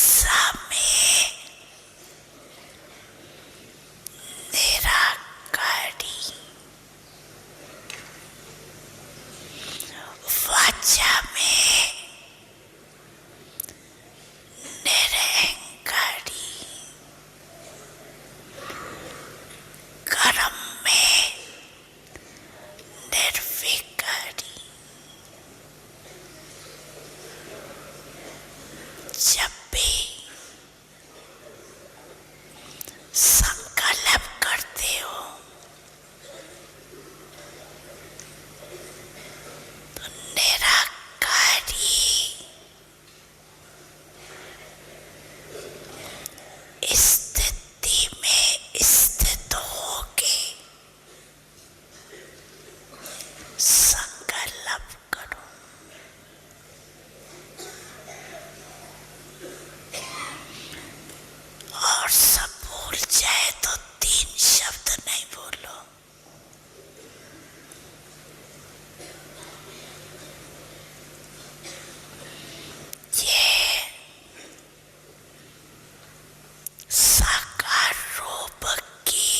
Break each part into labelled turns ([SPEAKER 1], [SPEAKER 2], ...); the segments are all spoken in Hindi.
[SPEAKER 1] समय निराकारी वाचा में निरहंकारी कर्म में निर्विकारी। जब भी संकल्प करते हो तो निराकारी स्थिति में स्थित होके संकल्प करो। और सब भूल जाए तो 3 शब्द नहीं बोलो। ये साकार रूप की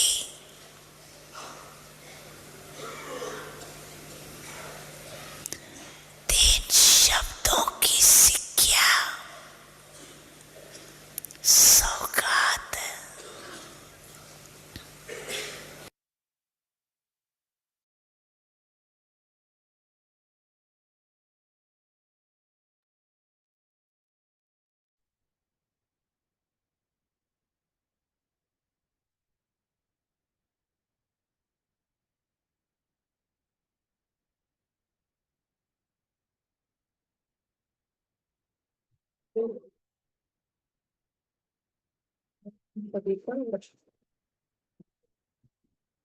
[SPEAKER 1] तीन शब्दों की सिक्किया सौगात है।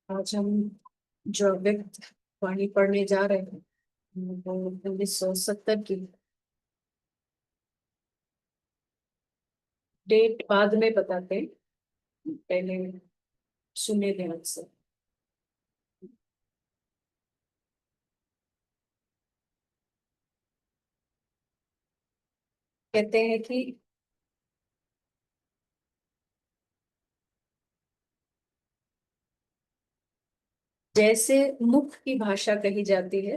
[SPEAKER 2] आज हम जो व्यक्त वाणी पढ़ने जा रहे हैं वो 1970 की डेट बाद में बताते हैं, पहले सुने ध्यान से। कहते हैं कि जैसे मुख की भाषा कही जाती है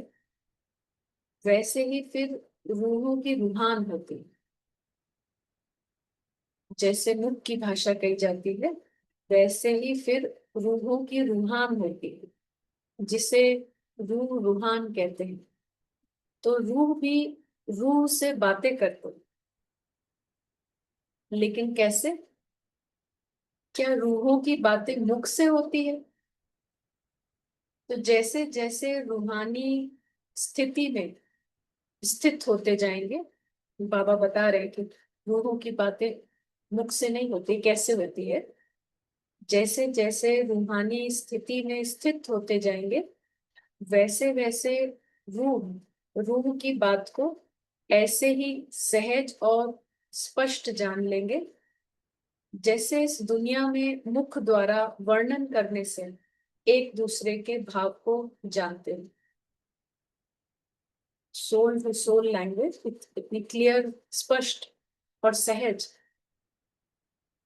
[SPEAKER 2] वैसे ही फिर रूहों की रूहान होती है। जैसे मुख की भाषा कही जाती है वैसे ही फिर रूहों की रूहान होती है, जिसे रूह रूहान कहते हैं। तो रूह भी रूह से बातें करते हैं, लेकिन कैसे? क्या रूहों की बातें मुख से होती है? तो जैसे जैसे रूहानी स्थिति में स्थित होते जाएंगे, बाबा बता रहे हैं कि रूहों की बातें मुख से नहीं होती। कैसे होती है? जैसे जैसे रूहानी स्थिति में स्थित होते जाएंगे वैसे वैसे रूह रूह की बात को ऐसे ही सहज और स्पष्ट जान लेंगे जैसे इस दुनिया में मुख द्वारा वर्णन करने से एक दूसरे के भाव को जानते हैं। सोल टू सोल लैंग्वेज इतनी क्लियर, स्पष्ट और सहज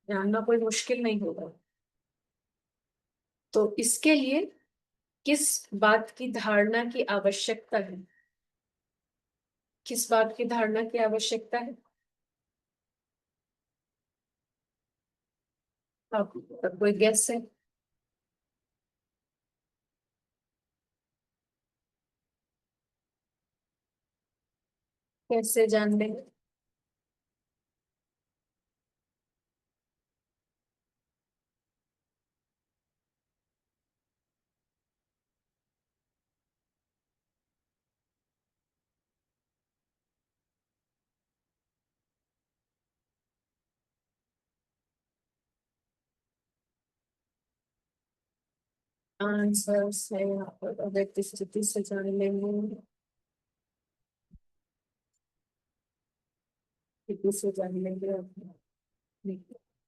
[SPEAKER 2] जानना कोई मुश्किल नहीं होगा। तो इसके लिए किस बात की धारणा की आवश्यकता है? किस बात की धारणा की आवश्यकता है? आप कोई गेस है? कैसे जान लेंगे? आंसर है यहाँ पर व्यक्ति स्थिति से जान लेंगे, स्थिति से जान लेंगे।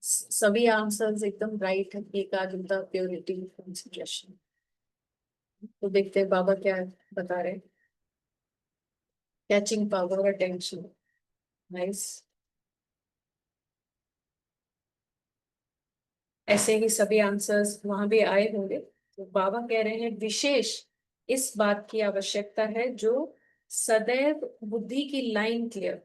[SPEAKER 2] सभी आंसर्स एकदम राइट है, एक आधुनिकता, प्योरिटी, कंसंट्रेशन। तो देखते हैं बाबा क्या बता रहे हैं। Catching power, attention, nice. ऐसे ही सभी आंसर्स वहां भी आए होंगे। तो बाबा कह रहे हैं विशेष इस बात की आवश्यकता है जो सदैव बुद्धि की लाइन क्लियर,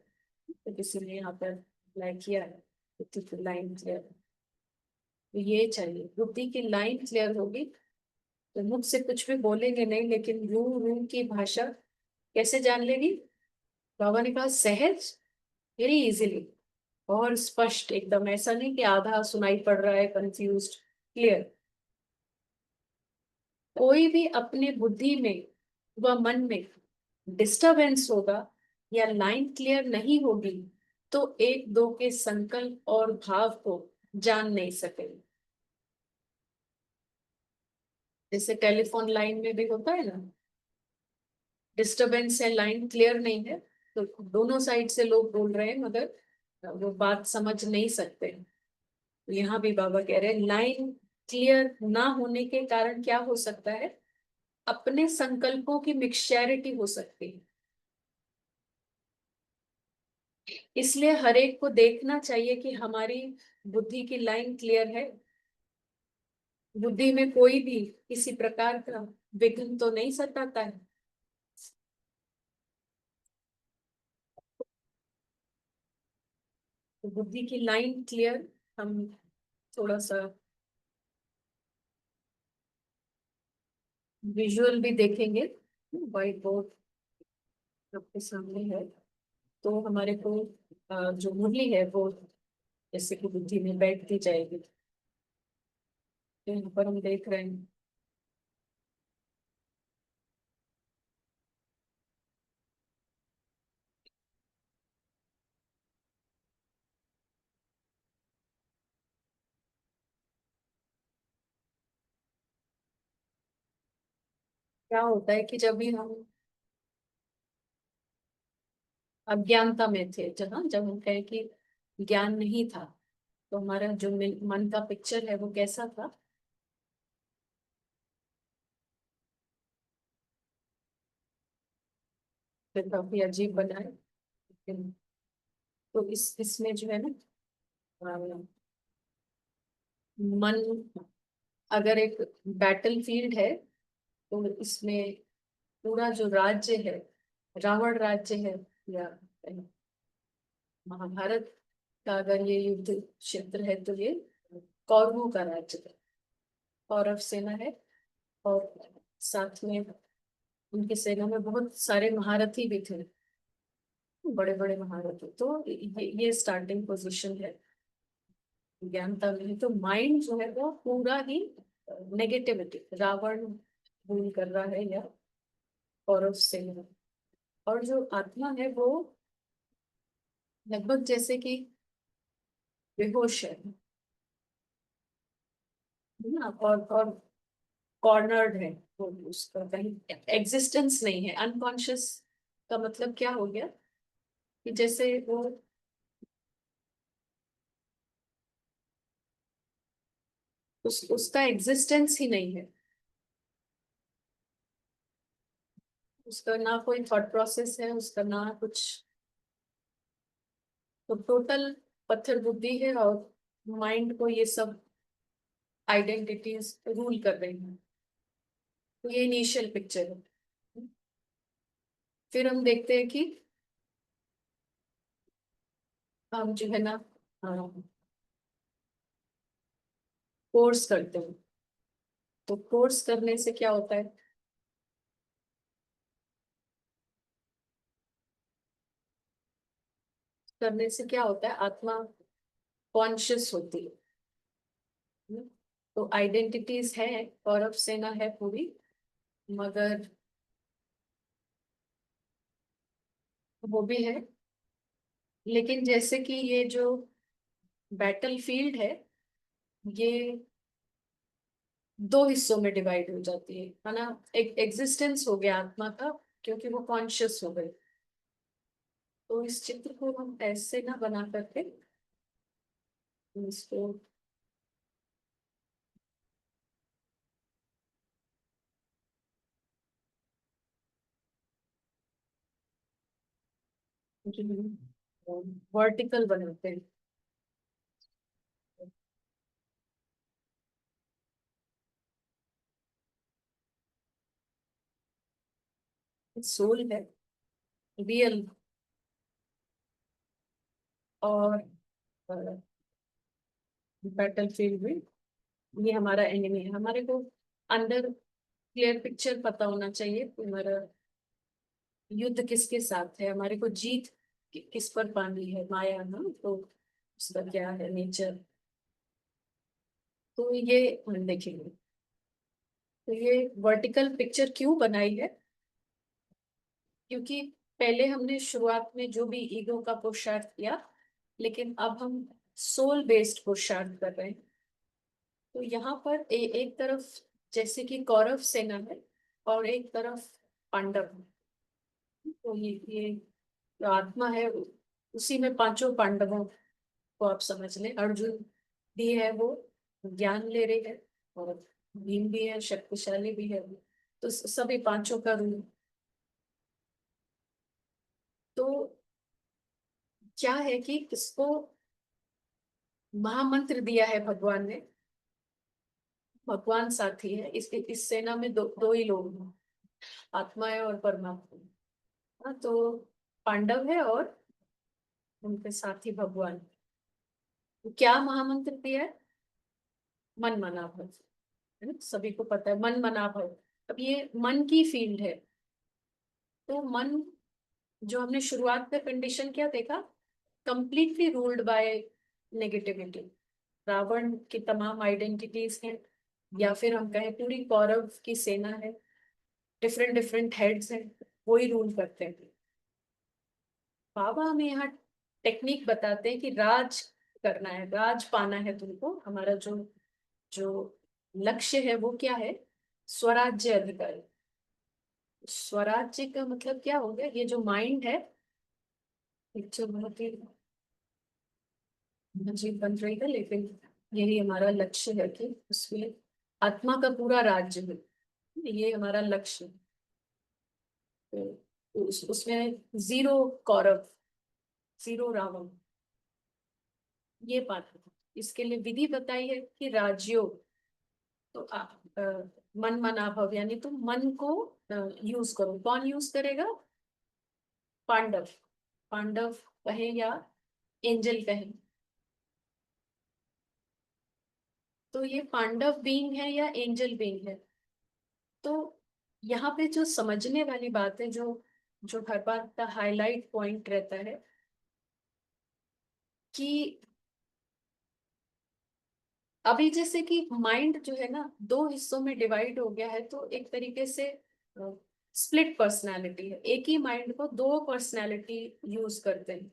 [SPEAKER 2] तो किसी ने यहाँ पर अप्लाई किया है बुद्धि की लाइन क्लियर, तो ये चाहिए बुद्धि की लाइन क्लियर होगी तो मुख से कुछ भी बोलेंगे नहीं, लेकिन रूह रूह की भाषा कैसे जान लेगी? बाबा ने कहा सहज, वेरी इजीली, और स्पष्ट एकदम, ऐसा नहीं कि आधा सुनाई पड़ रहा है, कंफ्यूज्ड, क्लियर। कोई भी अपने बुद्धि में व मन में डिस्टरबेंस होगा या लाइन क्लियर नहीं होगी तो एक दो के संकल्प और भाव को जान नहीं सकेंगे। जैसे टेलीफोन लाइन में भी होता है ना, डिस्टरबेंस है, लाइन क्लियर नहीं है, तो दोनों साइड से लोग बोल रहे हैं मगर वो बात समझ नहीं सकते। तो यहाँ भी बाबा कह रहे हैं लाइन क्लियर ना होने के कारण क्या हो सकता है, अपने संकल्पों की मिक्सचैरिटी हो सकती है। इसलिए हर एक को देखना चाहिए कि हमारी बुद्धि की लाइन क्लियर है, बुद्धि में कोई भी किसी प्रकार का विघ्न तो नहीं सताता है। तो बुद्धि की लाइन क्लियर, हम थोड़ा सा विजुअल भी देखेंगे, व्हाइट बोर्ड आपके सामने है, तो हमारे को जो मुरली है वो जैसे कि बुद्धि में बैठती जाएगी। तो यहाँ पर हम देख रहे हैं क्या होता है कि जब भी हम अज्ञानता में थे, जब हम कहें कि ज्ञान नहीं था, तो हमारा जो मन का पिक्चर है वो कैसा था? फिर काफी अजीब बना है। लेकिन तो इसमें जो है ना, अ, मन अगर एक बैटल फील्ड है, तो इसमें पूरा जो राज्य है, रावण राज्य है, या महाभारत का अगर ये युद्ध क्षेत्र है तो ये कौरवों का राज्य है, कौरव सेना है। और साथ में उनकी सेना में बहुत सारे महारथी भी थे, बड़े बड़े महारथी। तो ये स्टार्टिंग पोजीशन है ज्ञानता में। तो माइंड जो है वो पूरा ही नेगेटिविटी, रावण रूल कर रहा है या कौरव सेना, और जो आत्मा है वो लगभग जैसे कि बेहोश है ना, और कॉर्नर्ड है, वो उसका कहीं एग्जिस्टेंस नहीं है, अनकॉन्शियस। का मतलब क्या हो गया कि जैसे वो उसका एग्जिस्टेंस ही नहीं है, उसका ना कोई थॉट प्रोसेस है, उसका ना कुछ, तो टोटल पत्थर बुद्धि है, और माइंड को ये सब आइडेंटिटीज रूल कर रही हैं। तो ये इनिशियल पिक्चर है। फिर हम देखते हैं कि हम जो है ना कोर्स करते हैं, तो कोर्स करने से क्या होता है? करने से क्या होता है, आत्मा कॉन्शियस होती है। तो आइडेंटिटीज है, कौरव सेना है पूरी, मगर वो भी है, लेकिन जैसे कि ये जो बैटल फील्ड ये दो हिस्सों में डिवाइड हो जाती है ना। एक एग्जिस्टेंस हो गया आत्मा का, क्योंकि वो कॉन्शियस हो गई। तो इस चित्र को हम ऐसे ना बना करके इसको वर्टिकल बनाते हैं। सोल है, रियल, और बैटल फील्ड में ये हमारा एनिमी है। हमारे को अंदर क्लियर पिक्चर पता होना चाहिए कि हमारा युद्ध किसके साथ है, हमारे को जीत किस पर पानी है, माया ना, तो उसका क्या है नेचर। तो ये हम देखेंगे। तो ये वर्टिकल पिक्चर क्यों बनाई है, क्योंकि पहले हमने शुरुआत में जो भी ईगो का पुरुषार्थ किया, लेकिन अब हम सोल बेस्ड पुरुषार्थ कर रहे हैं। तो यहाँ पर एक तरफ जैसे कि कौरव सेना है और एक तरफ पांडव है। तो ये जो आत्मा है, उसी में पांचों पांडवों को आप समझ लें। अर्जुन भी है, वो ज्ञान ले रही है, और भीम भी है, शक्तिशाली भी है। तो सभी पांचों का रूप। तो क्या है कि किसको महामंत्र दिया है भगवान ने। भगवान साथी है, इस सेना में दो ही लोग हैं, आत्मा है और परमात्मा। हाँ, तो पांडव है और उनके साथी भगवान। तो क्या महामंत्र दिया है? मन मना भव, है ना, सभी को पता है मन मना भव। अब ये मन की फील्ड है। तो मन, जो हमने शुरुआत में कंडीशन क्या देखा, completely ruled by negativity. Ravan की तमाम आइडेंटिटीज हैं, या फिर हम कहें पूरी कौरव की सेना है, डिफरेंट डिफरेंट हेड्स हैं, वो ही रूल करते हैं। बाबा हमें यहाँ टेक्निक बताते हैं कि राज करना है, राज पाना है तुमको। हमारा जो जो लक्ष्य है वो क्या है? स्वराज्य अधिकारी। स्वराज्य का मतलब क्या हो गया? ये जो माइंड है, पिक्चर बहुत ही अजीब बन रही है, लेकिन यही हमारा लक्ष्य है कि उसमें आत्मा का पूरा राज्य है। ये हमारा लक्ष्य है। तो उसमें जीरो कौरव, जीरो रावण, ये बात है। इसके लिए विधि बताई है कि राजयोग। तो मन मना भव, यानी तुम मन को यूज करो। कौन यूज करेगा? पांडव। पांडव कहे या एंजल कहे, तो ये पांडव बीइंग है या एंजल बीइंग है। तो यहाँ पे जो समझने वाली बात है, जो जो हर बार का हाईलाइट पॉइंट रहता है, कि अभी जैसे कि माइंड जो है ना, दो हिस्सों में डिवाइड हो गया है। तो एक तरीके से स्प्लिट पर्सनालिटी है, एक ही माइंड को दो पर्सनालिटी यूज करते हैं।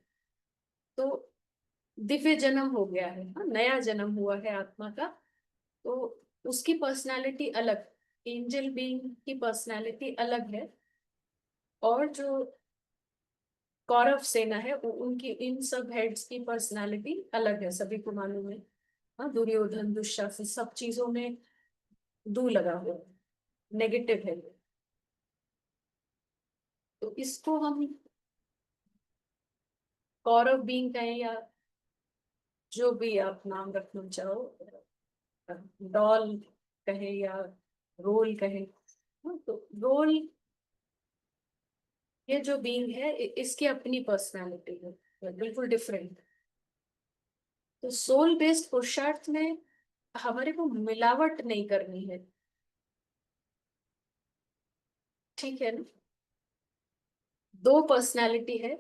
[SPEAKER 2] तो दिव्य जन्म हो गया है, हाँ, नया जन्म हुआ है आत्मा का। तो उसकी पर्सनालिटी अलग, एंजल बीइंग की पर्सनालिटी अलग है। और जो कौरव सेना है, उनकी इन सब हेड्स की पर्सनालिटी अलग है, सभी को मालूम है। हाँ, दुर्योधन दुशासन सब चीजों में दू लगा हुआ है, नेगेटिव है ये। तो इसको हम कौरव बीइंग कहें, या जो भी आप नाम रखना चाहो, डॉल कहे या रोल कहे। हाँ, तो रोल, ये जो बीइंग है, इसकी अपनी पर्सनालिटी है, बिल्कुल डिफरेंट। तो सोल बेस्ड पुरुषार्थ में हमारे को मिलावट नहीं करनी है, ठीक है ना। दो पर्सनालिटी है,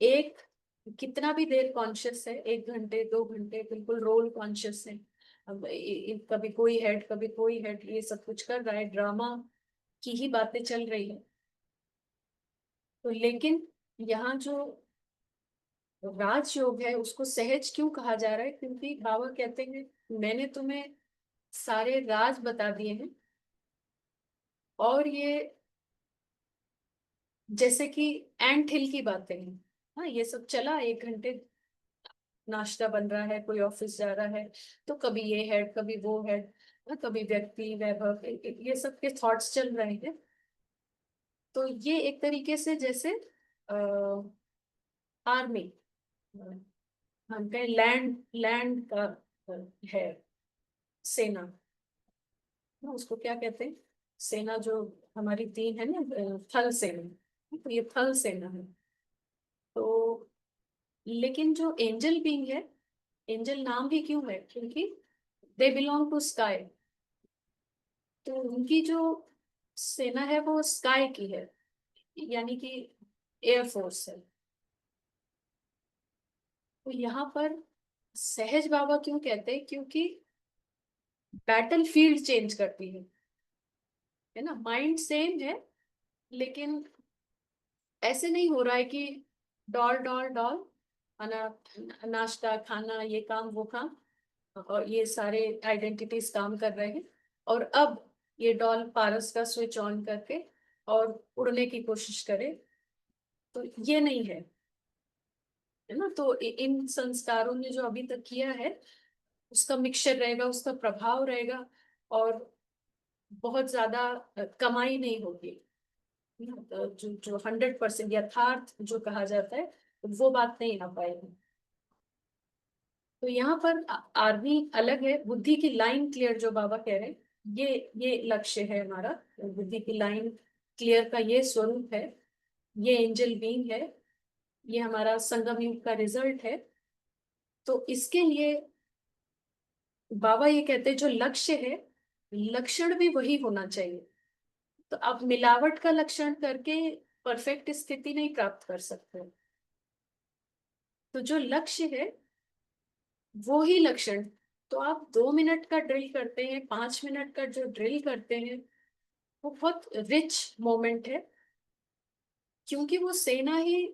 [SPEAKER 2] एक कितना भी देर कॉन्शियस है, 1 घंटे 2 घंटे बिल्कुल रोल कॉन्शियस है। अब कभी कोई हेड कभी कोई हेड, ये सब कुछ कर रहा है, ड्रामा की ही बातें चल रही है। तो लेकिन यहाँ जो राजयोग है, उसको सहज क्यों कहा जा रहा है? क्योंकि बाबा कहते हैं मैंने तुम्हें सारे राज बता दिए हैं, और ये जैसे कि एंट हिल की बातें हैं। हाँ, ये सब चला 1 घंटे, नाश्ता बन रहा है, कोई ऑफिस जा रहा है, तो कभी ये हेड कभी वो हेड, कभी व्यक्ति वैभव, ये सब के थॉट्स चल रहे हैं। तो ये एक तरीके से जैसे आर्मी, हम कहें लैंड लैंड का है सेना, उसको क्या कहते हैं? सेना जो हमारी तीन है ना, थल सेना, तो ये थल सेना है। तो लेकिन जो एंजल बीइंग है, एंजल नाम भी क्यों है, क्योंकि दे बिलोंग टू स्काई। तो उनकी जो सेना है वो स्काई की है, यानी कि एयरफोर्स है। तो यहाँ पर सहज बाबा क्यों कहते हैं, क्योंकि बैटल फील्ड चेंज करती है ना। माइंड सेम है, लेकिन ऐसे नहीं हो रहा है कि डॉल डॉल डॉल, नाश्ता खाना ये काम वो काम, और ये सारे आइडेंटिटीज काम कर रहे हैं, और अब ये डॉल पारस का स्विच ऑन करके और उड़ने की कोशिश करे, तो ये नहीं है ना। तो इन संस्कारों ने जो अभी तक किया है उसका मिक्सचर रहेगा, उसका प्रभाव रहेगा, और बहुत ज्यादा कमाई नहीं होगी ना। तो जो 100% यथार्थ जो कहा जाता है, वो बात नहीं आ पाएगी। तो यहाँ पर आर्मी अलग है, बुद्धि की लाइन क्लियर जो बाबा कह रहे हैं, ये लक्ष्य है हमारा। बुद्धि की लाइन क्लियर का ये स्वरूप है, ये एंजल बीइंग है, ये हमारा संगम युग का रिजल्ट है। तो इसके लिए बाबा ये कहते हैं जो लक्ष्य है, लक्षण भी वही होना चाहिए। तो आप मिलावट का लक्षण करके परफेक्ट स्थिति नहीं प्राप्त कर सकते। तो जो लक्ष्य है वो ही लक्षण। तो आप 2 मिनट का ड्रिल करते हैं, 5 मिनट का जो ड्रिल करते हैं, वो बहुत रिच मोमेंट है, क्योंकि वो सेना ही,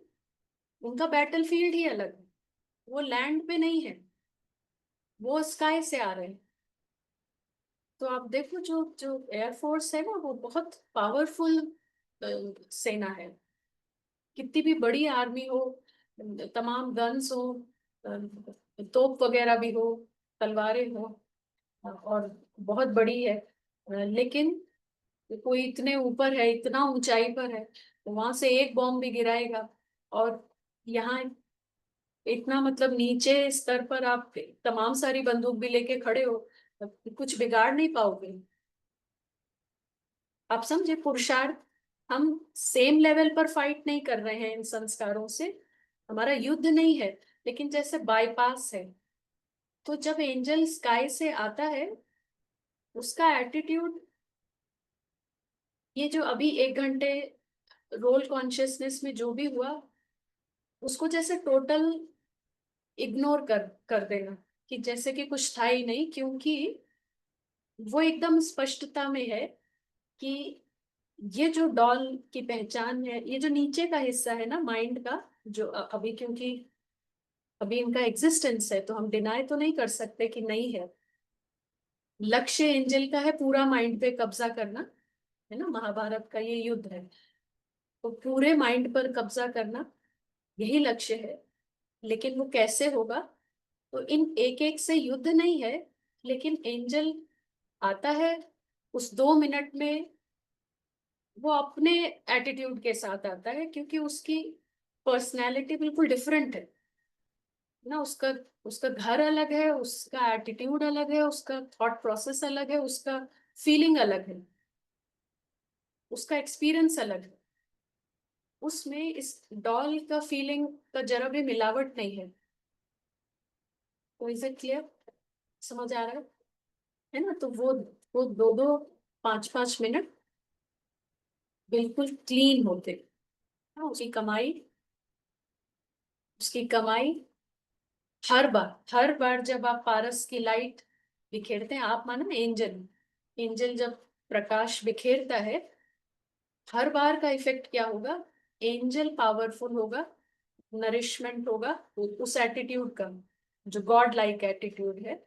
[SPEAKER 2] उनका बैटल फील्ड ही अलग है। वो लैंड पे नहीं है, वो स्काई से आ रहे हैं। तो आप देखो जो जो एयरफोर्स है ना, वो बहुत पावरफुल सेना है। कितनी भी बड़ी आर्मी हो, तमाम गन्स हो, तोप वगैरह भी हो, तलवारें हो, और बहुत बड़ी है, लेकिन कोई इतने ऊपर है, इतना ऊंचाई पर है, तो वहां से एक बॉम्ब भी गिराएगा, और यहाँ इतना मतलब नीचे स्तर पर आप तमाम सारी बंदूक भी लेके खड़े हो, कुछ बिगाड़ नहीं पाओगे। आप समझे पुरुषार्थ। हम सेम लेवल पर फाइट नहीं कर रहे हैं इन संस्कारों से, हमारा युद्ध नहीं है, लेकिन जैसे बाईपास है। तो जब एंजल स्काई से आता है, उसका एटीट्यूड, ये जो अभी 1 घंटे रोल कॉन्शियसनेस में जो भी हुआ, उसको जैसे टोटल इग्नोर कर देना, कि जैसे कि कुछ था ही नहीं, क्योंकि वो एकदम स्पष्टता में है कि ये जो डॉल की पहचान है, ये जो नीचे का हिस्सा है ना माइंड का, जो अभी, क्योंकि अभी इनका एग्जिस्टेंस है, तो हम डिनाई तो नहीं कर सकते कि नहीं है। लक्ष्य एंजल का है पूरा माइंड पे कब्जा करना, है ना, महाभारत का ये युद्ध है। तो पूरे माइंड पर कब्जा करना यही लक्ष्य है। लेकिन वो कैसे होगा, तो इन एक एक से युद्ध नहीं है, लेकिन एंजल आता है उस 2 मिनट में, वो अपने एटीट्यूड के साथ आता है, क्योंकि उसकी पर्सनैलिटी बिल्कुल डिफरेंट है ना। उसका उसका घर अलग है, उसका एटीट्यूड अलग है, उसका थॉट प्रोसेस अलग है, उसका फीलिंग अलग है, उसका एक्सपीरियंस अलग है। उसमें इस डॉल का फीलिंग का जरा भी मिलावट नहीं है। तो इज इट क्लियर, समझ आ रहा है ना। तो वो 2-2 5-5 मिनट बिल्कुल क्लीन होते हैं। उसकी कमाई हर बार जब आप पारस की लाइट बिखेरते हैं, आप मानो एंजल, एंजल जब प्रकाश बिखेरता है, हर बार का इफेक्ट क्या होगा, एंजल पावरफुल होगा, नरिशमेंट होगा उस एटीट्यूड का, जो गॉड लाइक एटीट्यूड है।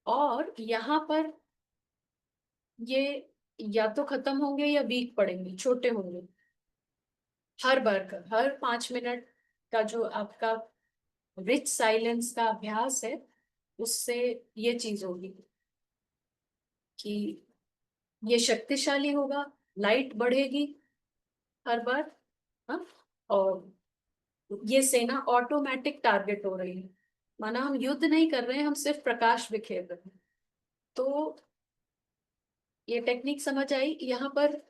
[SPEAKER 2] और यहाँ पर ये या तो खत्म होंगे या वीक पड़ेंगे, छोटे होंगे। हर बार का, हर 5 मिनट का जो आपका रिच साइलेंस का अभ्यास है, उससे ये चीज होगी कि ये शक्तिशाली होगा, लाइट बढ़ेगी हर बार। हाँ, और ये सेना ऑटोमेटिक टारगेट हो रही है, माना हम युद्ध नहीं कर रहे हैं, हम सिर्फ प्रकाश बिखेर रहे हैं। तो ये टेक्निक समझ आई। यहाँ पर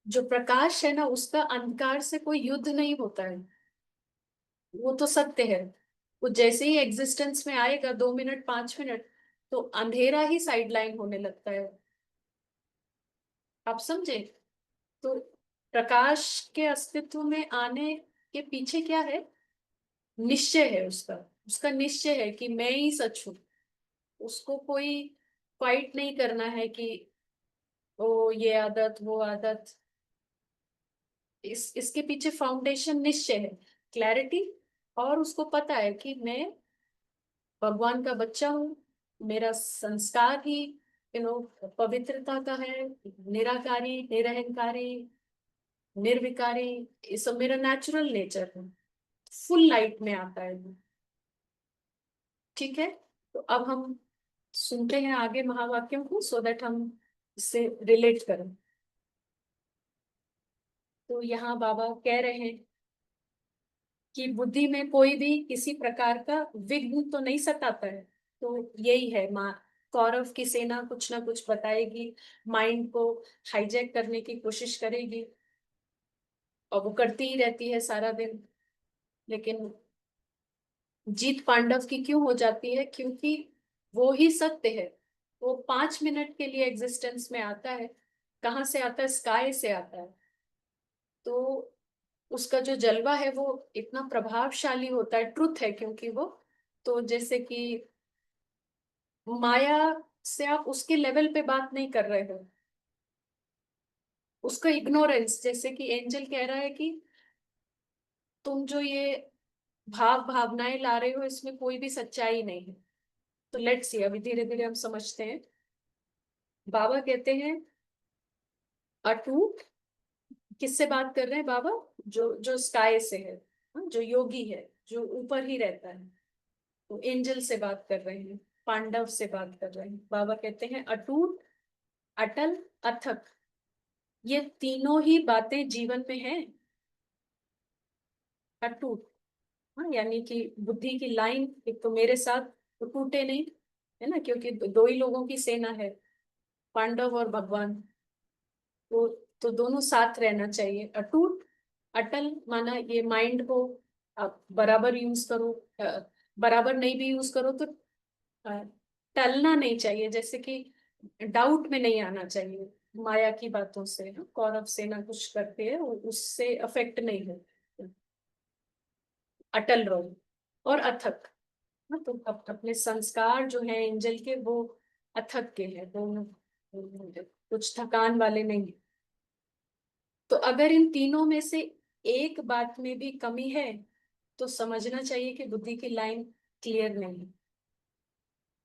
[SPEAKER 2] जो प्रकाश है ना, उसका अंधकार से कोई युद्ध नहीं होता है, वो तो सत्य है। वो जैसे ही एग्जिस्टेंस में आएगा 2 मिनट 5 मिनट, तो अंधेरा ही साइडलाइन होने लगता है। आप समझे? तो प्रकाश के अस्तित्व में आने के पीछे क्या है? निश्चय है उसका। उसका निश्चय है कि मैं ही सच हूँ। उसको कोई फाइट नहीं करना है कि ओ ये आदत वो आदत। इसके पीछे फाउंडेशन निश्चय है, क्लैरिटी। और उसको पता है कि मैं भगवान का बच्चा हूँ। मेरा संस्कार ही पवित्रता का है, निराकारी निरहंकारी निर्विकारी। ये सब मेरा नेचुरल नेचर है। फुल लाइट में आता है वो। ठीक है। तो अब हम सुनते हैं आगे महावाक्यों को, सो दैट हम इससे रिलेट करें। तो यहाँ बाबा कह रहे हैं कि बुद्धि में कोई भी किसी प्रकार का विघ्न तो नहीं सताता है। तो यही है, माँ कौरव की सेना कुछ ना कुछ बताएगी, माइंड को हाईजैक करने की कोशिश करेगी, और वो करती ही रहती है सारा दिन। लेकिन जीत पांडव की क्यों हो जाती है? क्योंकि वो ही सत्य है। वो 5 मिनट के लिए एग्जिस्टेंस में आता है। कहाँ से आता है? स्काई से आता है। तो उसका जो जलवा है वो इतना प्रभावशाली होता है, ट्रुथ है क्योंकि वो। तो जैसे कि माया से आप उसके लेवल पे बात नहीं कर रहे हो। उसका इग्नोरेंस, जैसे कि एंजल कह रहा है कि तुम जो ये भावनाएं ला रहे हो, इसमें कोई भी सच्चाई नहीं है। तो लेट्स सी, अभी धीरे धीरे हम समझते हैं। बाबा कहते हैं अटूट। किससे बात कर रहे हैं बाबा? जो जो स्काई से है, जो योगी है, जो ऊपर ही रहता है। तो एंजल से बात कर रहे हैं, पांडव से बात कर रहे हैं। बाबा कहते हैं अटूट, अटल, अथक, ये तीनों ही बातें जीवन में हैं। अटूट, हाँ, यानी कि बुद्धि की लाइन एक तो मेरे साथ तो टूटे नहीं, है ना, क्योंकि दो ही लोगों की सेना है, पांडव और भगवान। तो दोनों साथ रहना चाहिए। अटूट, अटल माना ये माइंड को आप बराबर यूज करो, बराबर नहीं भी यूज करो तो अ, टलना नहीं चाहिए। जैसे कि डाउट में नहीं आना चाहिए माया की बातों से। कौरव सेना कुछ करते हैं उससे अफेक्ट नहीं हो, अटल रहो। और अथक, तो अपने संस्कार जो है एंजल के, वो अथक के हैं, वो कुछ थकान वाले नहीं। तो अगर इन तीनों में से एक बात में भी कमी है, तो समझना चाहिए कि बुद्धि की लाइन क्लियर नहीं है।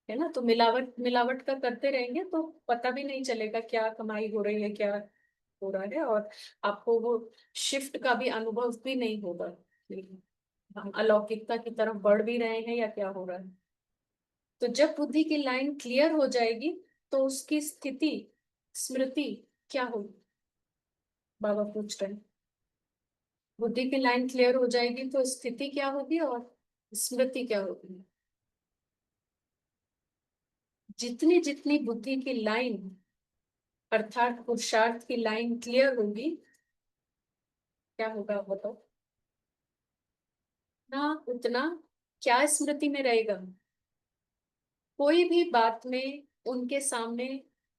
[SPEAKER 2] है ना? तो मिलावट मिलावट का करते रहेंगे तो पता भी नहीं चलेगा क्या कमाई हो रही है, क्या हो रहा है। और आपको वो शिफ्ट का भी अनुभव भी नहीं होगा कि हम अलौकिकता की तरफ बढ़ भी रहे हैं या क्या हो रहा है। तो जब बुद्धि की लाइन क्लियर हो जाएगी, तो उसकी स्थिति, स्मृति क्या होगी? बाबा पूछ रहे हैं। बुद्धि की लाइन क्लियर हो जाएगी तो स्थिति क्या होगी और स्मृति क्या होगी? जितनी जितनी बुद्धि की लाइन, अर्थात पुरुषार्थ की लाइन क्लियर होगी, क्या होगा बताओ? ना उतना क्या स्मृति में रहेगा? कोई भी बात में उनके सामने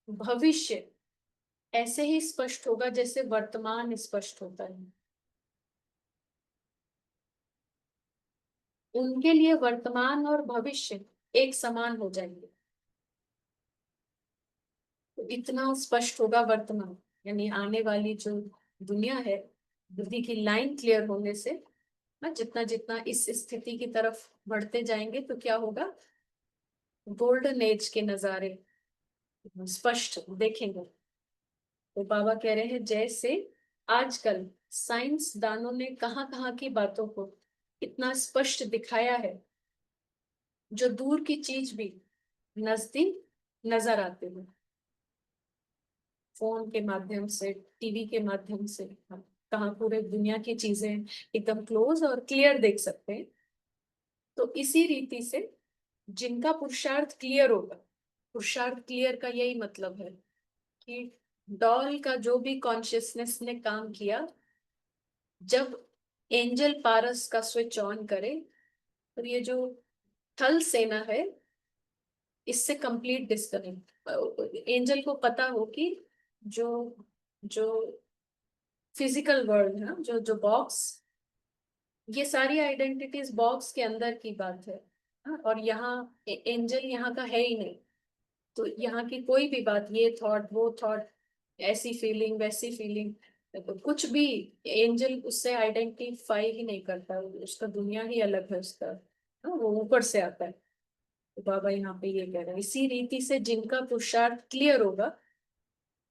[SPEAKER 2] भविष्य ऐसे ही स्पष्ट होगा जैसे वर्तमान स्पष्ट होता है। उनके लिए वर्तमान और भविष्य एक समान हो जाएंगे। तो इतना स्पष्ट होगा वर्तमान, यानी आने वाली जो दुनिया है, बुद्धि की लाइन क्लियर होने से ना, जितना जितना इस स्थिति की तरफ बढ़ते जाएंगे तो क्या होगा? गोल्डन एज के नजारे स्पष्ट देखेंगे। तो बाबा कह रहे हैं जैसे आजकल साइंस दानों ने कहाँ कहाँ की बातों को इतना स्पष्ट दिखाया है, जो दूर की चीज भी नजदीक नजर आते हैं। फोन के माध्यम से, टीवी के माध्यम से हम कहाँ पूरे दुनिया की चीजें एकदम क्लोज और क्लियर देख सकते हैं। तो इसी रीति से जिनका पुरुषार्थ क्लियर होगा। पुरुषार्थ क्लियर का यही मतलब है कि डॉल का जो भी कॉन्शियसनेस ने काम किया, जब एंजल पारस का स्विच ऑन करे, तो ये जो थल सेना है इससे कंप्लीट डिस्कनेक्ट। एंजल को पता हो कि जो जो फिजिकल वर्ल्ड है ना, जो जो बॉक्स, ये सारी आइडेंटिटीज बॉक्स के अंदर की बात है। हाँ, और यहाँ एंजल यहाँ का है ही नहीं। तो यहाँ की कोई भी बात, ये थॉट वो थॉट, ऐसी फीलिंग वैसी फीलिंग, तो कुछ भी एंजल उससे आइडेंटिफाई ही नहीं करता। उसका दुनिया ही अलग है उसका। हाँ, वो ऊपर से आता है। तो बाबा यहाँ पे ये कह रहे हैं, इसी रीति से जिनका पुरुषार्थ क्लियर होगा,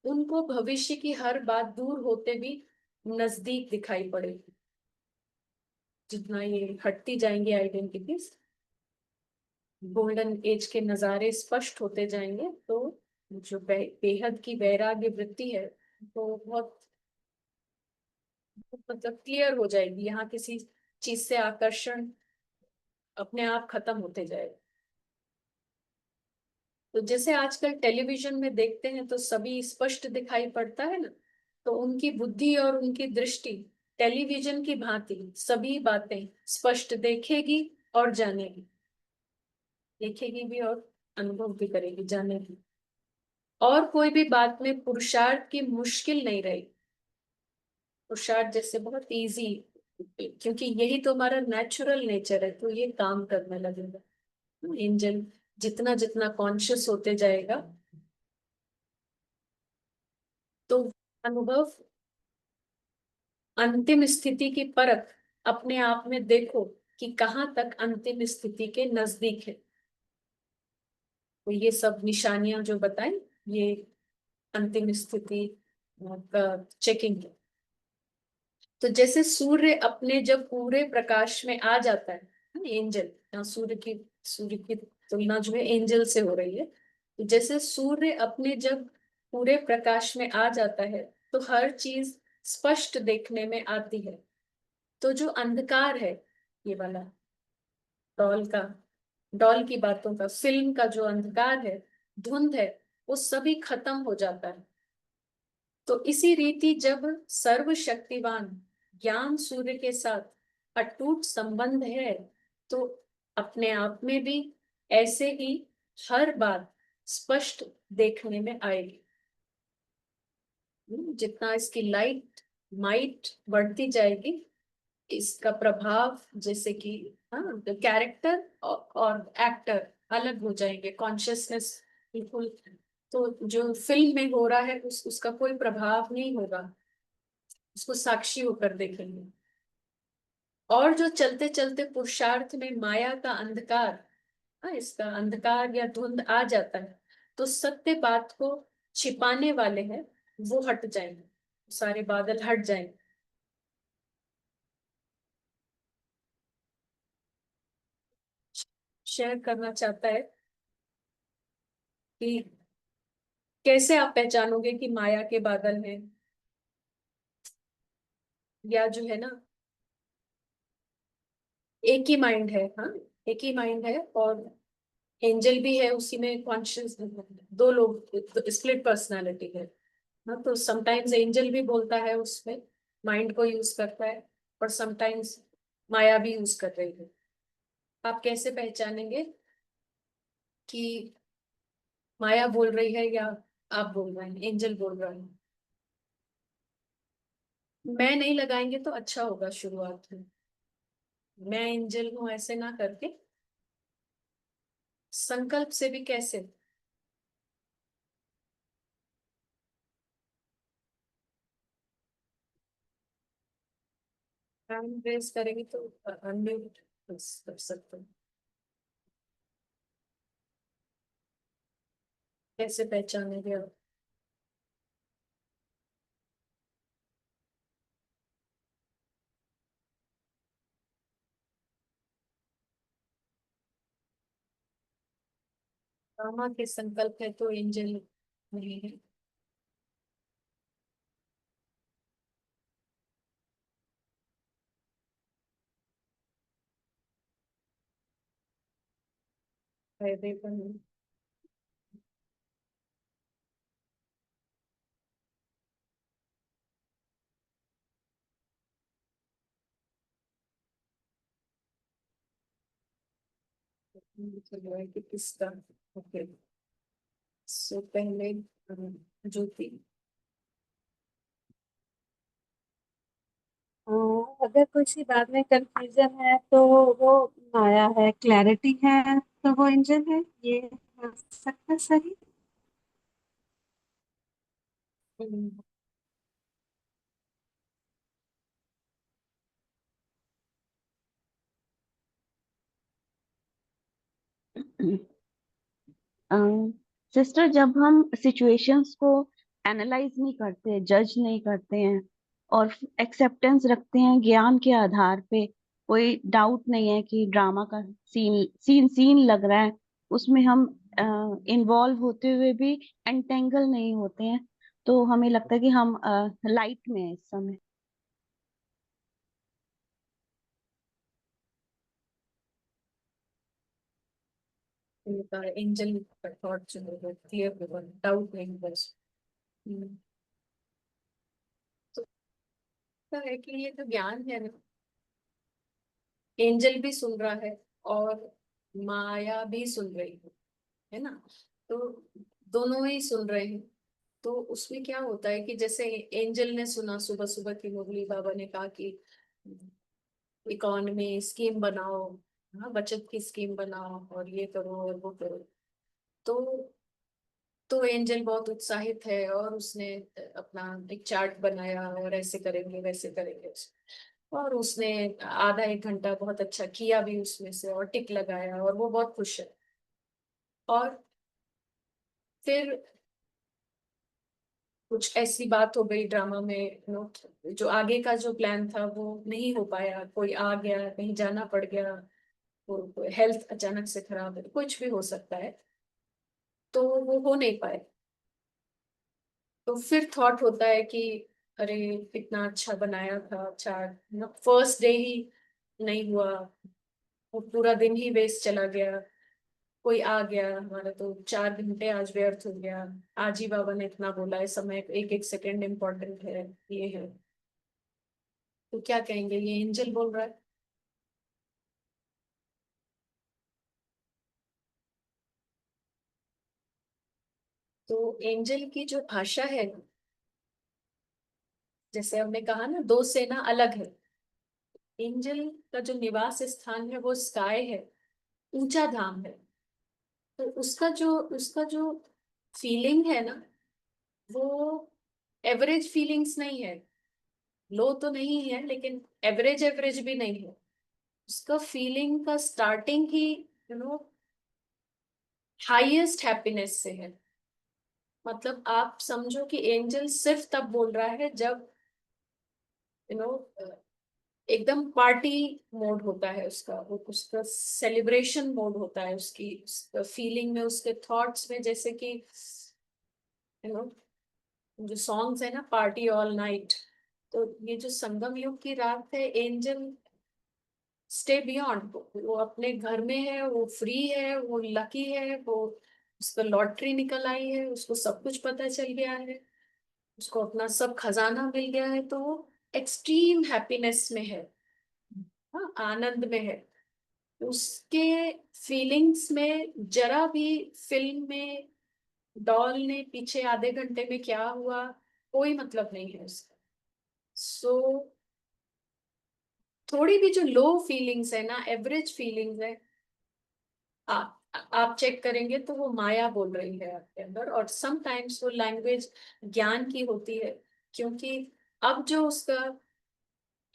[SPEAKER 2] उनको भविष्य की हर बात दूर होते भी नजदीक दिखाई पड़ेगी। जितना ये हटती जाएंगी आइडेंटिटीज, गोल्डन एज के नजारे स्पष्ट होते जाएंगे, तो जो बेहद की वैराग्य वृत्ति है वो बहुत मतलब क्लियर हो जाएगी। यहाँ किसी चीज से आकर्षण अपने आप खत्म होते जाएगा। तो जैसे आजकल टेलीविजन में देखते हैं तो सभी स्पष्ट दिखाई पड़ता है ना, तो उनकी बुद्धि और उनकी दृष्टि टेलीविजन की भांति सभी बातें स्पष्ट देखेगी और जानेगी। देखेगी भी और अनुभव भी करेगी, जानेगी। और कोई भी बात में पुरुषार्थ की मुश्किल नहीं रही। पुरुषार्थ जैसे बहुत इजी, क्योंकि यही तो हमारा नेचुरल नेचर है, तो ये काम करने लगेगा। एंजल जितना जितना कॉन्शियस होते जाएगा, तो अनुभव, अंतिम स्थिति की परख अपने आप में देखो कि कहाँ तक अंतिम स्थिति के नजदीक है। तो ये सब निशानियां जो बताएं, ये अंतिम स्थिति का चेकिंग है। तो जैसे सूर्य अपने जब पूरे प्रकाश में आ जाता है, एंजल, यहाँ सूर्य की तुलना जो है एंजल से हो रही है। तो जैसे सूर्य अपने जब पूरे प्रकाश में आ जाता है, तो हर चीज स्पष्ट देखने में आती है। तो जो अंधकार है, ये वाला डॉल का, डॉल की बातों का, फिल्म का जो अंधकार है, धुंध है, वो सभी खत्म हो जाता है। तो इसी रीति जब सर्वशक्तिवान ज्ञान सूर्य के साथ अटूट संबंध है, तो अपने आप में भी ऐसे ही हर बात स्पष्ट देखने में आएगी। जितना इसकी लाइट माइट बढ़ती जाएगी, इसका प्रभाव, जैसे कि हाँ, कैरेक्टर और एक्टर अलग हो जाएंगे, कॉन्शियसनेस बिल्कुल। तो जो फिल्म में हो रहा है उसका कोई प्रभाव नहीं होगा, उसको साक्षी होकर देखेंगे। और जो चलते चलते पुरुषार्थ में माया का अंधकार, हाँ, इसका अंधकार या धुंध आ जाता है, तो सत्य बात को छिपाने वाले हैं वो हट जाएंगे, सारे बादल हट जाएंगे। शेयर करना चाहता है कि कैसे आप पहचानोगे कि माया के बादल हैं, या जो है ना, एक ही माइंड है। हाँ, एक ही माइंड है, और एंजल भी है उसी में, कॉन्शियस, दो लोग, स्प्लिट पर्सनालिटी है। हाँ, तो समटाइम्स एंजल भी बोलता है उसमें, माइंड को यूज करता है, और समटाइम्स माया भी यूज कर रही है। आप कैसे पहचानेंगे कि माया बोल रही है या आप बोल रहे हैं, एंजल बोल रहा है? मैं नहीं लगाएंगे तो अच्छा होगा शुरुआत में। मैं एंजल हूं ऐसे ना करके, संकल्प से भी कैसे। हैंड रेस करेंगे तो अनम्यूट कर सकते हैं। कैसे पहचानेंगे आप? कामा के संकल्प है तो एंजल नहीं है। फायदे का नहीं। चलो है कि किसका। ओके, सो पहले ज्योति।
[SPEAKER 3] अगर किसी बात में कंफ्यूजन है तो वो माया है, क्लैरिटी है तो वो एंजल है, ये हो सकता है सही।
[SPEAKER 2] हम्म,
[SPEAKER 4] सिस्टर, जब हम सिचुएशंस को एनालाइज नहीं करते, जज नहीं करते हैं और एक्सेप्टेंस रखते हैं ज्ञान के आधार पे, कोई डाउट नहीं है कि ड्रामा का सीन सीन सीन लग रहा है, उसमें हम इन्वॉल्व होते हुए भी एंटेंगल नहीं होते हैं, तो हमें लगता है कि हम लाइट में हैं इस समय।
[SPEAKER 2] उनका एंजल का थॉट जो है क्लियर होगा, डाउट नहीं बस। हम्म, तो क्या है कि ये जो ज्ञान है ना, एंजल भी सुन रहा है और माया भी सुन रही है ना। तो दोनों ही सुन रहे हैं। तो उसमें क्या होता है कि जैसे एंजल ने सुना सुबह सुबह की मुरली, बाबा ने कहा कि इकोनॉमी स्कीम बनाओ, हाँ बचत की स्कीम बनाओ और ये करो और वो करो। तो तो एंजल बहुत उत्साहित है और उसने अपना एक चार्ट बनाया और ऐसे करेंगे वैसे करेंगे। और उसने आधा एक घंटा बहुत अच्छा किया भी उसमें से और टिक लगाया और वो बहुत खुश है। और फिर कुछ ऐसी बात हो गई ड्रामा में, जो आगे का जो प्लान था वो नहीं हो पाया, कोई आ गया, कहीं जाना पड़ गया, हेल्थ अचानक से खराब है, कुछ भी हो सकता है, तो वो हो नहीं पाए। तो फिर थॉट होता है कि अरे कितना अच्छा बनाया था चार्ट, फर्स्ट डे ही नहीं हुआ, वो पूरा दिन ही वेस्ट चला गया, कोई आ गया हमारा तो 4 घंटे आज व्यर्थ हो गया। आज ही बाबा ने इतना बोला है, समय एक एक सेकंड इम्पोर्टेंट है, ये है। तो क्या कहेंगे, ये एंजल बोल रहा है। तो एंजल की जो भाषा है, जैसे हमने कहा ना, दो सेना अलग है। एंजल का जो निवास स्थान है वो स्काई है, ऊंचा धाम है। तो उसका जो फीलिंग है ना, वो एवरेज फीलिंग्स नहीं है, लो तो नहीं है लेकिन एवरेज एवरेज भी नहीं है। उसका फीलिंग का स्टार्टिंग ही हाईएस्ट हैप्पीनेस से है। मतलब आप समझो कि एंजल सिर्फ तब बोल रहा है जब यू नो एकदम पार्टी मोड होता है उसका, वो उसका सेलिब्रेशन मोड होता है, उसकी फीलिंग में, उसके थॉट्स में, जैसे कि यू नो जो सॉन्ग्स है ना, पार्टी ऑल नाइट। तो ये जो संगम युग की रात है, एंजल स्टे बियॉन्ड, वो अपने घर में है, वो फ्री है, वो लकी है, वो उसका लॉटरी निकल आई है, उसको सब कुछ पता चल गया है, उसको अपना सब खजाना मिल गया है, तो वो एक्सट्रीम हैप्पीनेस में है, हाँ आनंद में है। उसके फीलिंग्स में जरा भी फिल्म में डॉल ने पीछे आधे घंटे में क्या हुआ कोई मतलब नहीं है उसका। सो थोड़ी भी जो लो फीलिंग्स है ना, एवरेज फीलिंग्स है, आप चेक करेंगे तो वो माया बोल रही है आपके अंदर, और समटाइम्स वो लैंग्वेज ज्ञान की होती है। क्योंकि अब जो उसका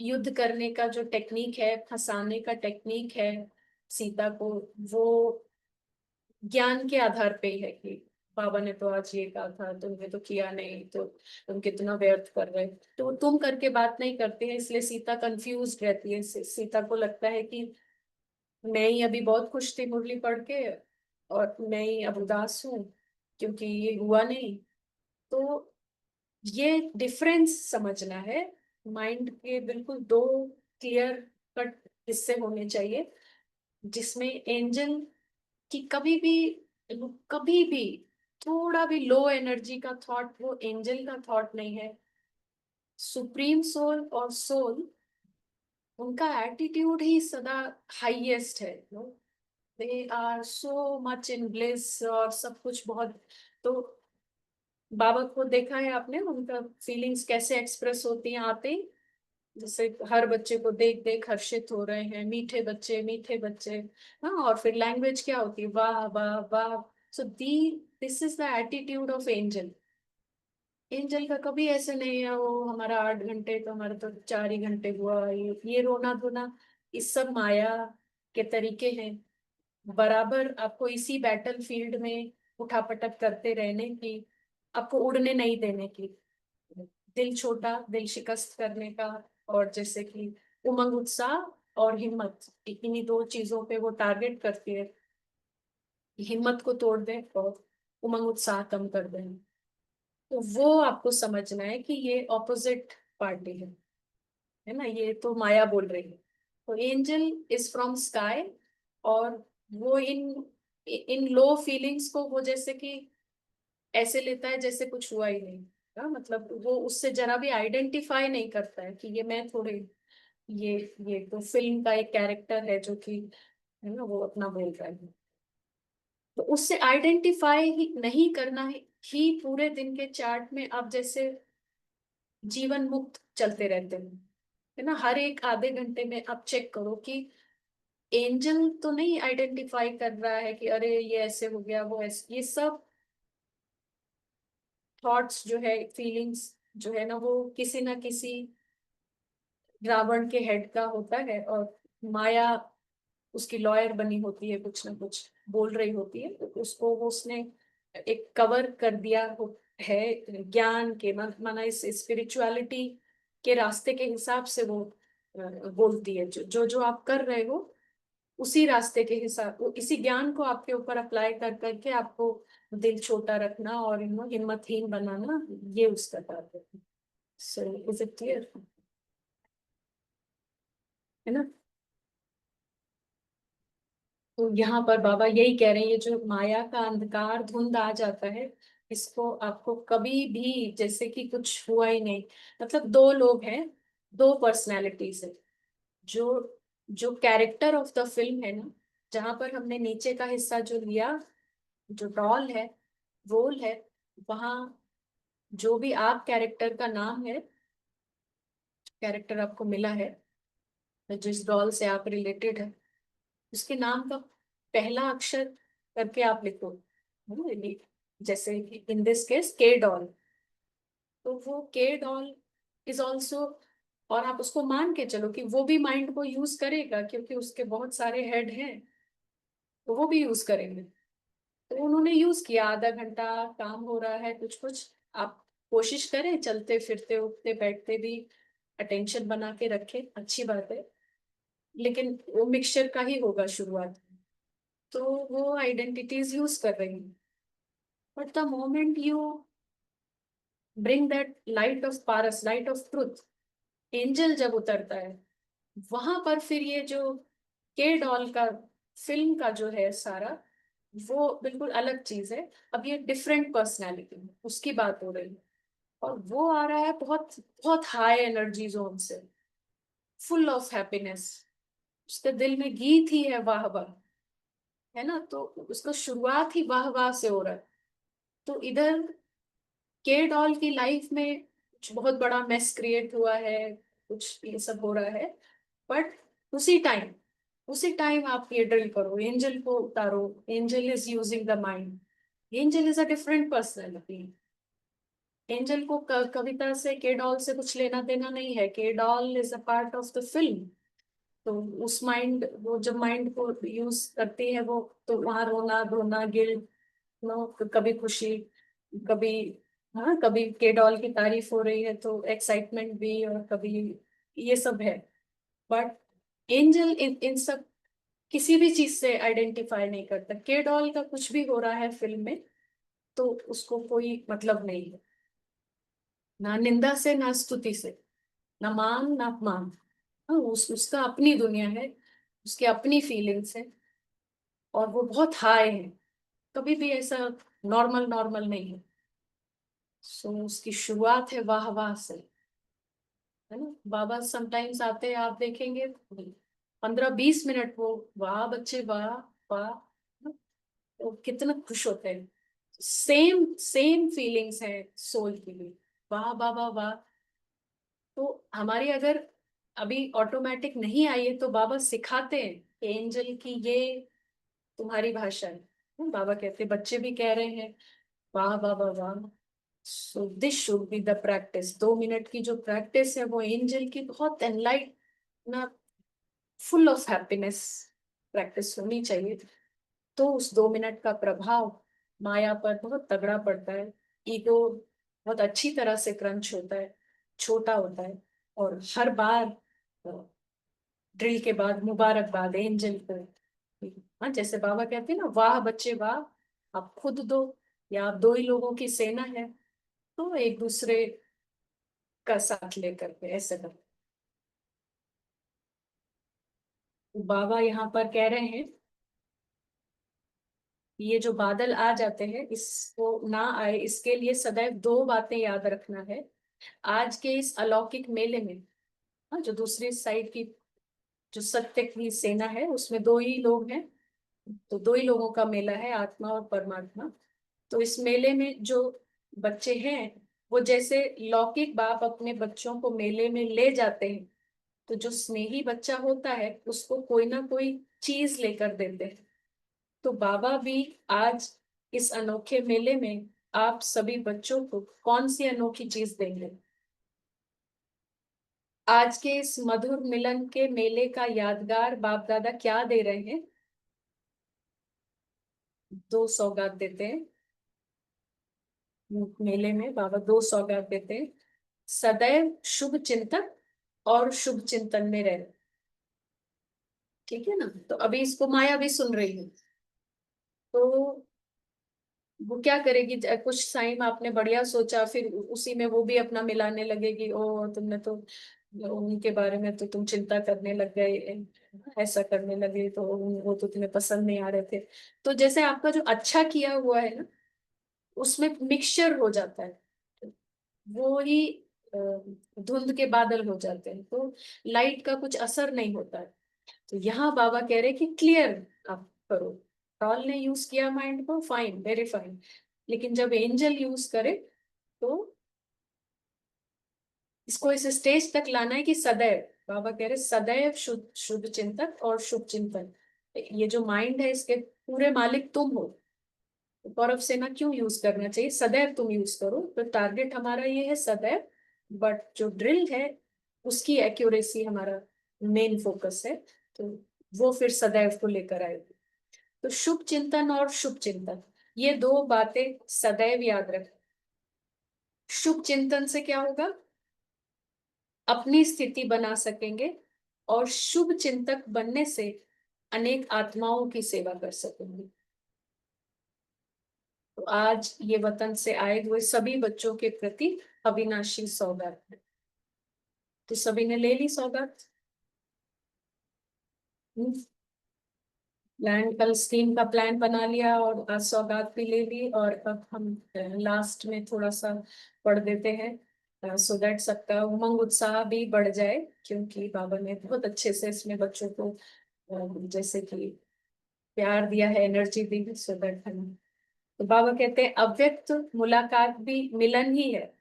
[SPEAKER 2] युद्ध करने का जो टेक्निक है, फंसाने का टेक्निक है सीता को, वो ज्ञान के आधार पे ही है कि बाबा ने तो आज ये कहा था, तुमने तो किया नहीं, तो तुम कितना व्यर्थ कर रहे। तो तुम करके बात नहीं करते हैं, इसलिए सीता कंफ्यूज रहती है। सीता को लगता है कि मैं ही अभी बहुत खुश थी मुरली पढ़ के, और मैं ही अब उदास हूँ क्योंकि ये हुआ नहीं। तो ये डिफरेंस समझना है। माइंड के बिल्कुल दो क्लियर कट हिस्से होने चाहिए, जिसमें एंजल कि कभी भी थोड़ा भी लो एनर्जी का थॉट वो एंजल का थॉट नहीं है। सुप्रीम सोल और सोल, उनका एटीट्यूड ही सदा हाईएस्ट है। They are so much in bliss और सब कुछ बहुत। तो बाबा को देखा है आपने, उनका फीलिंग्स कैसे एक्सप्रेस होती हैं आते ही, जैसे हर बच्चे को देख देख हर्षित हो रहे हैं, मीठे बच्चे मीठे बच्चे। हाँ, और फिर लैंग्वेज क्या होती है, वाह वाह वाह। So the this is the attitude of Angel. Angel का कभी ऐसे नहीं है वो हमारा 8 घंटे तो हमारा तो 4 ही घंटे हुआ, ये रोना धोना, इस सब माया के तरीके हैं। बराबर आपको इसी बैटल फील्ड में उठापटक करते रहने की, आपको उड़ने नहीं देने की। दिल छोटा, दिल शिकस्त करने का, और जैसे कि उमंग उत्साह और हिम्मत, इन्हीं दो चीजों पे वो टारगेट करती है। हिम्मत को तोड़ दें और उमंग उत्साह कम कर दें। तो वो आपको समझना है कि ये ऑपोजिट पार्टी है ना, ये तो माया बोल रही है। तो एंजल इज फ्रॉम स्काई, और वो इन इन लो फीलिंग्स को वो जैसे कि ऐसे लेता है जैसे कुछ हुआ ही नहीं। मतलब वो उससे जरा भी आइडेंटिफाई नहीं करता है कि ये मैं थोड़े, ये ये तो फिल्म का एक कैरेक्टर है जो कि, है ना, वो अपना बोल रहा है। तो उससे आइडेंटिफाई ही नहीं करना ही पूरे दिन के चार्ट में आप जैसे जीवन मुक्त चलते रहते हैं, है ना। हर एक आधे घंटे में आप चेक करो कि एंजल तो नहीं आइडेंटिफाई कर रहा है कि अरे ये ऐसे हो गया वो ऐसे, ये सब थॉट्स जो है, फीलिंग्स जो है ना, वो किसी ना किसी रावण के हेड का होता है, और माया उसकी लॉयर बनी होती है, कुछ ना कुछ बोल रही होती है, तो उसको वो उसने एक कवर कर दिया है ज्ञान के माना इस स्पिरिचुअलिटी के रास्ते के हिसाब से वो बोलती है। जो जो आप कर रहे हो उसी रास्ते के हिसाब, इसी ज्ञान को आपके ऊपर अप्लाई कर करके आपको दिल छोटा रखना और हिम्मतहीन बनाना, ये उसका टारगेट है। सो इज इट क्लियर, है ना। तो यहाँ पर बाबा यही कह रहे हैं, ये जो माया का अंधकार धुंध आ जाता है, इसको आपको कभी भी जैसे कि कुछ हुआ ही नहीं। मतलब दो लोग हैं, दो पर्सनैलिटीज है। जो जो कैरेक्टर ऑफ द फिल्म है ना, जहां पर हमने नीचे का हिस्सा जो लिया, जो डॉल है, रोल है, वहां जो भी आप कैरेक्टर का नाम है, कैरेक्टर आपको मिला है, जिस डॉल से आप रिलेटेड है, उसके नाम का पहला अक्षर करके आप लिखो, है ना, जैसे इन दिस केस के डॉल। तो वो के डॉल इज ऑल्सो, और आप उसको मान के चलो कि वो भी माइंड को यूज करेगा, क्योंकि उसके बहुत सारे हेड हैं, तो वो भी यूज करेंगे। तो उन्होंने यूज किया, आधा घंटा काम हो रहा है कुछ कुछ, आप कोशिश करें चलते फिरते उठते बैठते भी अटेंशन बना के रखें, अच्छी बात है। लेकिन वो मिक्सचर का ही होगा शुरुआत में। तो वो आइडेंटिटीज यूज कर रही हैं, but the moment you bring that light of Paras, light of truth, angel जब उतरता है, वहां पर फिर ये जो के डॉल का फिल्म का जो है सारा, वो बिल्कुल अलग चीज है। अब ये डिफरेंट पर्सनैलिटी उसकी बात हो रही है, और वो आ रहा है बहुत बहुत हाई एनर्जी जोन से, फुल ऑफ हैप्पीनेस। उसके दिल में गीत ही है वाह वाह, है ना। तो उसका शुरुआत ही वाह वाह से हो रहा है। तो इधर के डॉल की लाइफ में कुछ बहुत बड़ा मेस क्रिएट हुआ है, कुछ ये सब हो रहा है, बट उसी टाइम उसी टाइम आप ये ड्रिल करो, एंजल को उतारो। Angel is using the mind, angel is a different personality. Angel को कविता से, के डॉल से कुछ लेना देना नहीं है, के doll is a part of the film. तो उस माइंड, वो जब माइंड को यूज करती है वो, तो वहां रोना धोना, गिल्ट, नो, कभी खुशी, कभी, हाँ, कभी के डॉल की तारीफ हो रही है तो एक्साइटमेंट भी, और कभी ये सब है। बट एंजल इन सब किसी भी चीज से आइडेंटिफाई नहीं करता। के डॉल का कुछ भी हो रहा है फिल्म में तो उसको कोई मतलब नहीं है, ना निंदा से ना स्तुति से, ना मान ना अपमान। हाँ, उसका अपनी दुनिया है, उसकी अपनी फीलिंग्स है। और वो बहुत हाई है, कभी भी ऐसा नॉर्मल नॉर्मल नहीं है। सो उसकी शुरुआत है वाह वाह से, है ना। बाबा समटाइम्स आते हैं, आप देखेंगे 15-20 मिनट वो वाह बच्चे वाह वाह, वो कितना खुश होते हैं। सेम सेम फीलिंग्स है सोल की भी, वाह बाबा वाह। तो हमारी अगर अभी ऑटोमेटिक नहीं आई है तो बाबा सिखाते हैं कि एंजल की ये तुम्हारी भाषा है। बाबा कहते हैं, बच्चे भी कह रहे हैं वाह बाबा वाह। So this should be the practice. 2 minute की जो प्रैक्टिस है वो एंजल की बहुत एनलाइट ना, फुल ऑफ हैप्पीनेस प्रैक्टिस होनी चाहिए। तो उस 2 मिनट का प्रभाव माया पर बहुत तगड़ा पड़ता है। ईगो बहुत अच्छी तरह से क्रंच होता है, छोटा होता है। और हर बार ड्रिल के बाद मुबारकबाद एंजल को। हाँ, जैसे बाबा कहते हैं ना, वाह बच्चे वाह, आप खुद दो या आप 2 ही लोगों की सेना है, तो एक दूसरे का साथ लेकर के ऐसे कर। बाबा यहाँ पर कह रहे हैं, ये जो बादल आ जाते हैं इसको ना आए इसके लिए सदैव 2 बातें याद रखना है। आज के इस अलौकिक मेले में, हाँ, जो दूसरी साइड की जो सत्य की सेना है उसमें 2 ही लोग हैं। तो 2 ही लोगों का मेला है, आत्मा और परमात्मा। तो इस मेले में जो बच्चे हैं, वो जैसे लौकिक बाप अपने बच्चों को मेले में ले जाते हैं, तो जो स्नेही बच्चा होता है उसको कोई ना कोई चीज लेकर देते हैं। तो बाबा भी आज इस अनोखे मेले में आप सभी बच्चों को कौन सी अनोखी चीज देंगे? आज के इस मधुर मिलन के मेले का यादगार बाप दादा क्या दे रहे हैं? 2 सौगात देते हैं। मेले में बाबा 2 सौगात देते हैं। सदैव शुभ चिंतक और शुभ चिंतन में रहे। ठीक है ना। तो अभी इसको माया भी सुन रही है, तो वो क्या करेगी? कुछ टाइम आपने बढ़िया सोचा, फिर उसी में वो भी अपना मिलाने लगेगी। ओ तुमने तो उनके बारे में तो तुम चिंता करने लग गए, ऐसा करने लगे, तो वो तो तुम्हें पसंद नहीं आ रहे थे। तो जैसे आपका जो अच्छा किया हुआ है ना, उसमें मिक्सचर हो जाता है, वो ही अ, धुंध के बादल हो जाते हैं, तो लाइट का कुछ असर नहीं होता है। तो यहाँ बाबा कह रहे हैं कि क्लियर आप करो। टॉल ने यूज किया माइंड को, फाइन, वेरी फाइन, लेकिन जब एंजल यूज करे तो इसको इस स्टेज तक लाना है कि सदैव, बाबा कह रहे सदैव शुद्ध शुभ चिंतक और शुभ चिंतन। ये जो माइंड है इसके पूरे मालिक तुम हो। तो गौरव से ना क्यों यूज करना चाहिए, सदैव तुम यूज करो। तो टारगेट हमारा ये है सदैव, बट जो ड्रिल है उसकी एक्यूरेसी हमारा मेन फोकस है। तो वो फिर सदैव को लेकर आएगी। तो शुभ चिंतन और शुभ चिंतन, ये 2 बातें सदैव याद रखें। शुभ चिंतन से क्या होगा? अपनी स्थिति बना सकेंगे, और शुभ चिंतक बनने से अनेक आत्माओं की सेवा कर सकेंगे। तो आज ये वतन से आए हुए सभी बच्चों के प्रति अविनाशी सौगात है। तो सभी ने ले ली सौगात। प्लान, कल स्कीम का प्लान बना लिया और आज सौगात भी ले ली। और अब हम लास्ट में थोड़ा सा पढ़ देते हैं, सो दैट सबका उमंग उत्साह भी बढ़ जाए, क्योंकि बाबा ने बहुत अच्छे से इसमें बच्चों को जैसे कि प्यार दिया है, एनर्जी दी है, सो दैट हम। तो बाबा कहते हैं, अव्यक्त मुलाकात भी मिलन ही है,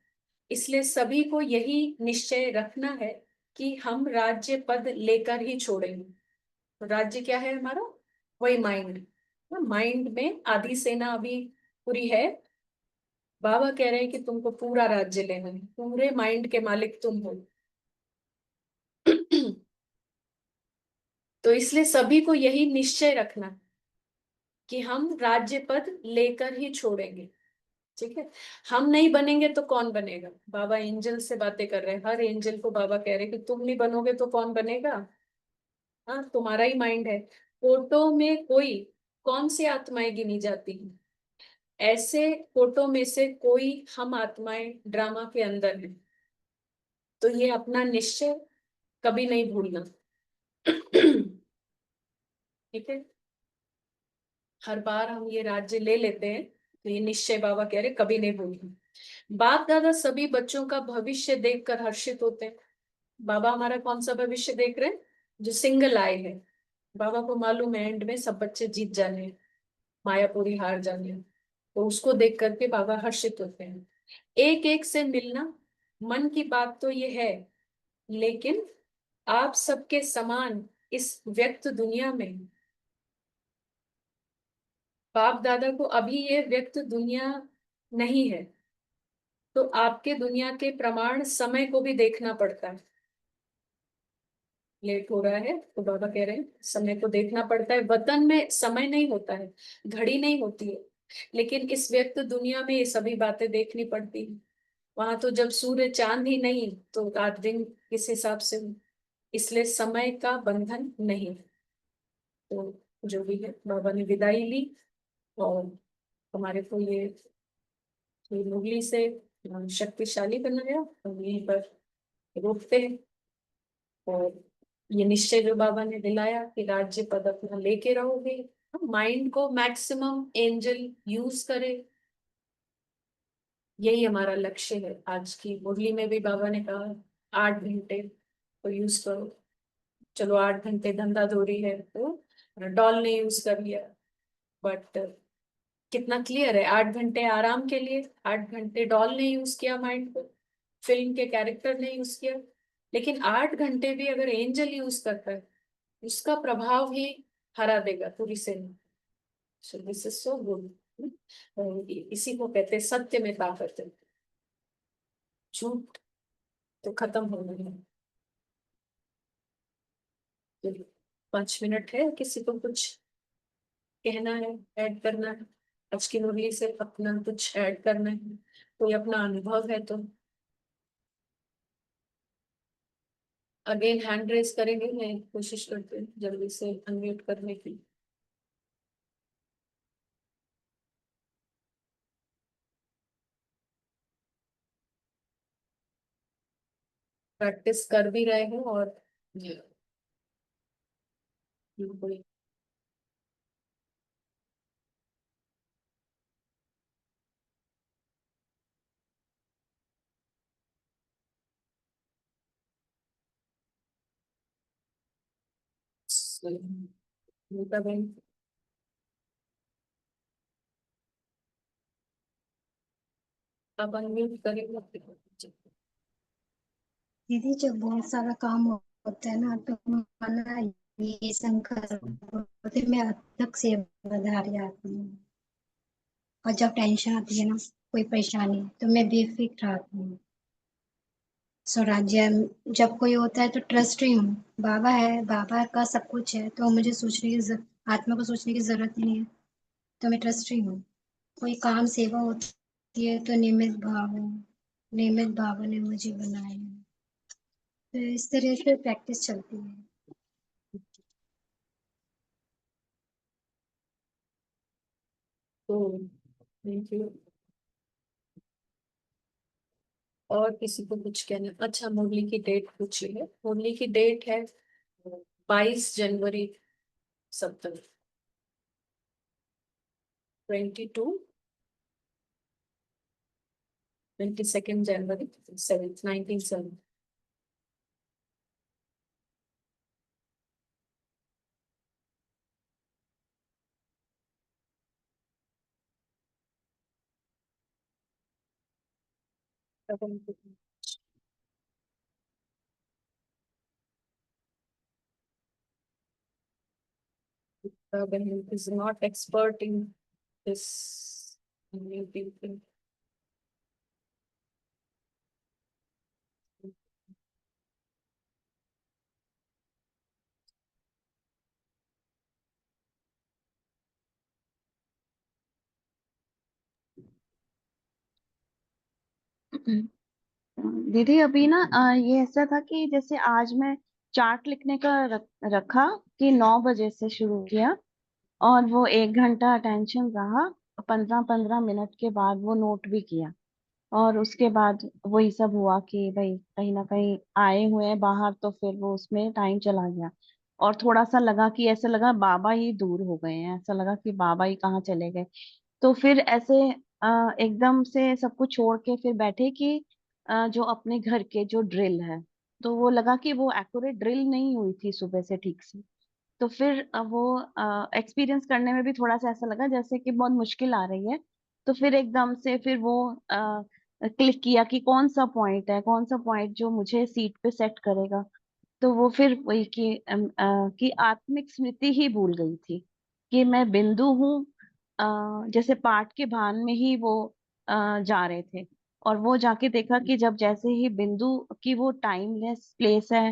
[SPEAKER 2] इसलिए सभी को यही निश्चय रखना है कि हम राज्य पद लेकर ही छोड़ेंगे। तो राज्य क्या है हमारा? वही माइंड। माइंड में आधी सेना अभी पूरी है। बाबा कह रहे हैं कि तुमको पूरा राज्य लेना है, पूरे माइंड के मालिक तुम हो। तो इसलिए सभी को यही निश्चय रखना कि हम राज्य पद लेकर ही छोड़ेंगे। ठीक है। हम नहीं बनेंगे तो कौन बनेगा? बाबा एंजल से बातें कर रहे हैं, हर एंजल को बाबा कह रहे हैं कि तुम नहीं बनोगे तो कौन बनेगा? हाँ, तुम्हारा ही माइंड है। फोटो में कोई कौन सी आत्माएं गिनी जाती हैं? ऐसे फोटो में से कोई हम आत्माएं ड्रामा के अंदर हैं। तो ये अपना निश्चय कभी नहीं भूलना। ठीक है। हर बार हम ये राज्य ले लेते हैं, तो ये निश्चय बाबा कह रहे कभी नहीं भूलेंगे। बाप दादा सभी बच्चों का भविष्य देखकर हर्षित होते हैं। बाबा हमारा कौन सा भविष्य देख रहे हैं? जो सिंगल आए है। बाबा को मालूम है एंड में सब बच्चे जीत जाने हैं, मायापुरी हार जाने हैं। तो उसको देख करके बाबा हर्षित होते हैं। एक एक से मिलना, मन की बात तो ये है, लेकिन आप सबके समान इस व्यक्त दुनिया में, बाप दादा को अभी ये व्यक्त दुनिया नहीं है, तो आपके दुनिया के प्रमाण समय को भी देखना पड़ता है। लेट हो रहा है तो बाबा कह रहे हैं समय को देखना पड़ता है। वतन में समय नहीं होता है, घड़ी नहीं होती है, लेकिन इस व्यक्त दुनिया में ये सभी बातें देखनी पड़ती है। वहां तो जब सूर्य चांद ही नहीं तो रात दिन किस हिसाब से हो? इसलिए समय का बंधन नहीं। तो जो भी है, बाबा ने विदाई ली और हमारे को ये मुरली से शक्तिशाली बनाया और यहीं पर रोकते हैं। और ये निश्चय जो बाबा ने दिलाया कि राज्य पद अपना लेके रहोगे, माइंड को मैक्सिमम एंजल यूज करे, यही हमारा लक्ष्य है। आज की मुरली में भी बाबा ने कहा 8 घंटे तो यूज करो। चलो 8 घंटे धंधा धोरी है तो डॉल ने यूज कर लिया, बट कितना क्लियर है? 8 घंटे आराम के लिए, 8 घंटे डॉल ने यूज किया माइंड को, फिल्म के कैरेक्टर ने यूज किया। लेकिन 8 घंटे भी अगर एंजल यूज करता है, उसका प्रभाव ही हरा देगा पूरी सेना। So this is so good. इसी को कहते हैं सत्य में ताकत है। झूठ तो खत्म हो गया है। तो 5 मिनट है, किसी को कुछ कहना है, ऐड करना है? आज की मुरली से अपना कुछ ऐड करना है, कोई अपना अनुभव है तो अगेन हैंड रेस करेंगे। मैं कोशिश करती हूँ जल्दी से अनम्यूट करने की। प्रैक्टिस कर भी रहे हो और बिल्कुल। नीता बहन, आप अनम्यूट करेंगे?
[SPEAKER 5] दीदी जब बहुत सारा काम होता है ना तो माना ये शंकर होते मैं अलग से बधारी आती हूँ। और जब टेंशन आती है ना कोई परेशानी तो मैं बेफिक्र आती हूँ। स्वराज्य जब कोई होता है तो ट्रस्ट ही हूँ। बाबा है, बाबा का सब कुछ है तो मुझे सोचने की आत्मा को सोचने की जरूरत ही नहीं है, तो मैं ट्रस्ट ही हूँ। कोई काम सेवा होती है तो नियमित भाव ने मुझे बनाया है। तो इस तरह से प्रैक्टिस चलती है।
[SPEAKER 2] तो थैंक यू। और किसी को कुछ कहना? अच्छा, मुरली की डेट पूछी है। मुरली की डेट है 22 जनवरी, सप्तमी 22, 22 जनवरी 1907। बहन is not expert in this new people.
[SPEAKER 4] दीदी अभी ना ये ऐसा था कि जैसे आज मैं चार्ट लिखने का रखा कि 9 बजे से शुरू किया, और वो 1 घंटा अटेंशन रहा, 15-15 मिनट के बाद वो नोट भी किया। और उसके बाद वही सब हुआ कि भाई कहीं ना कहीं आए हुए हैं बाहर, तो फिर वो उसमें टाइम चला गया। और थोड़ा सा लगा कि ऐसा लगा बाबा ही दूर हो गए हैं, ऐसा लगा कि बाबा ही कहाँ चले गए। तो फिर ऐसे एकदम से सब कुछ छोड़ के फिर बैठे कि जो अपने घर के जो ड्रिल है, तो वो लगा कि वो एक्यूरेट ड्रिल नहीं हुई थी सुबह से ठीक से। तो फिर वो एक्सपीरियंस करने में भी थोड़ा सा ऐसा लगा जैसे कि बहुत मुश्किल आ रही है। तो फिर एकदम से फिर वो क्लिक किया कि कौन सा पॉइंट है, कौन सा पॉइंट जो मुझे सीट पे सेट करेगा। तो वो फिर वही कि आत्मिक स्मृति ही भूल गई थी कि मैं बिंदु हूँ। जैसे पाठ के भान में ही वो जा रहे थे, और वो जाके देखा कि जब जैसे ही बिंदु की वो टाइमलेस प्लेस है,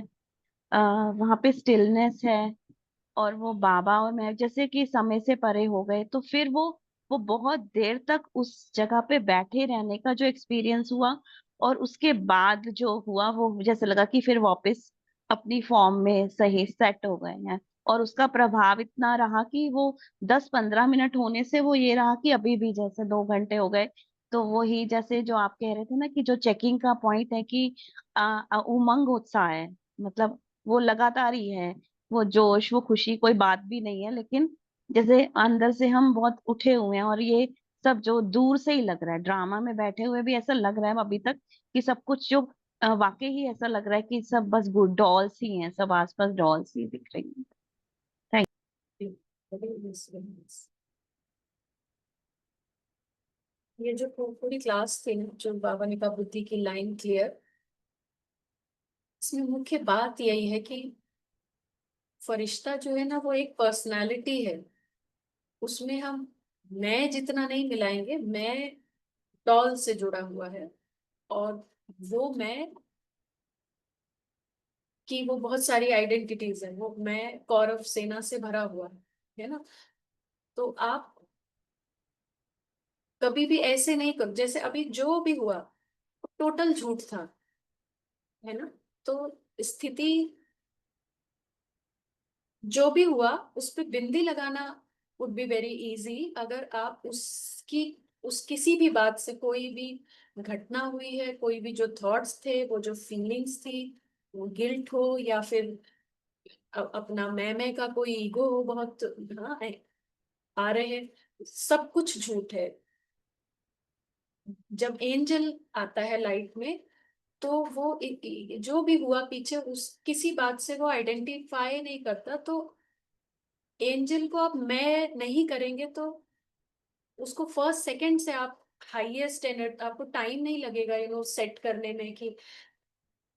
[SPEAKER 4] वहां पे स्टिलनेस है, और वो बाबा और मैं जैसे कि समय से परे हो गए। तो फिर वो बहुत देर तक उस जगह पे बैठे रहने का जो एक्सपीरियंस हुआ, और उसके बाद जो हुआ वो जैसे लगा कि फिर वापस अपनी फॉर्म में सही सेट हो गए हैं। और उसका प्रभाव इतना रहा कि वो 10-15 मिनट होने से वो ये रहा कि अभी भी जैसे 2 घंटे हो गए। तो वो ही जैसे जो आप कह रहे थे ना कि जो चेकिंग का पॉइंट है कि उमंग उत्साह है, मतलब वो लगातार ही है, वो जोश वो खुशी, कोई बात भी नहीं है, लेकिन जैसे अंदर से हम बहुत उठे हुए हैं। और ये सब जो दूर से ही लग रहा है, ड्रामा में बैठे हुए भी ऐसा लग रहा है अभी तक कि सब कुछ जो वाकई ही ऐसा लग रहा है कि सब बस गुड डॉल्स ही हैं, सब आसपास डॉल्स ही दिख रही हैं। थैंक
[SPEAKER 2] ये जो पूरी क्लास थी ना, जो बाबा ने कहा बुद्धि की लाइन क्लियर, इसमें मुख्य बात यही है कि फरिश्ता जो है ना वो एक पर्सनालिटी है। उसमें हम मैं जितना नहीं मिलाएंगे, मैं डॉल से जुड़ा हुआ है, और वो मैं की वो बहुत सारी आइडेंटिटीज है। वो मैं कौरव सेना से भरा हुआ है ना। तो आप कभी भी ऐसे नहीं करो, जैसे अभी जो भी हुआ टोटल झूठ था, है ना। तो स्थिति जो भी हुआ उस पे बिंदी लगाना वुड बी वेरी इजी, अगर आप उसकी उस किसी भी बात से, कोई भी घटना हुई है, कोई भी जो थॉट्स थे, वो जो फीलिंग्स थी, वो गिल्ट हो या फिर अपना मैं का कोई ईगो हो बहुत, हाँ आ रहे हैं, सब कुछ झूठ है। जब एंजल आता है लाइट में, तो वो जो भी हुआ पीछे उस किसी बात से वो आइडेंटिफाई नहीं करता। तो एंजल को आप मैं नहीं करेंगे तो उसको फर्स्ट सेकंड से आप हाईएस्ट एनर्जी, आपको टाइम नहीं लगेगा सेट करने में कि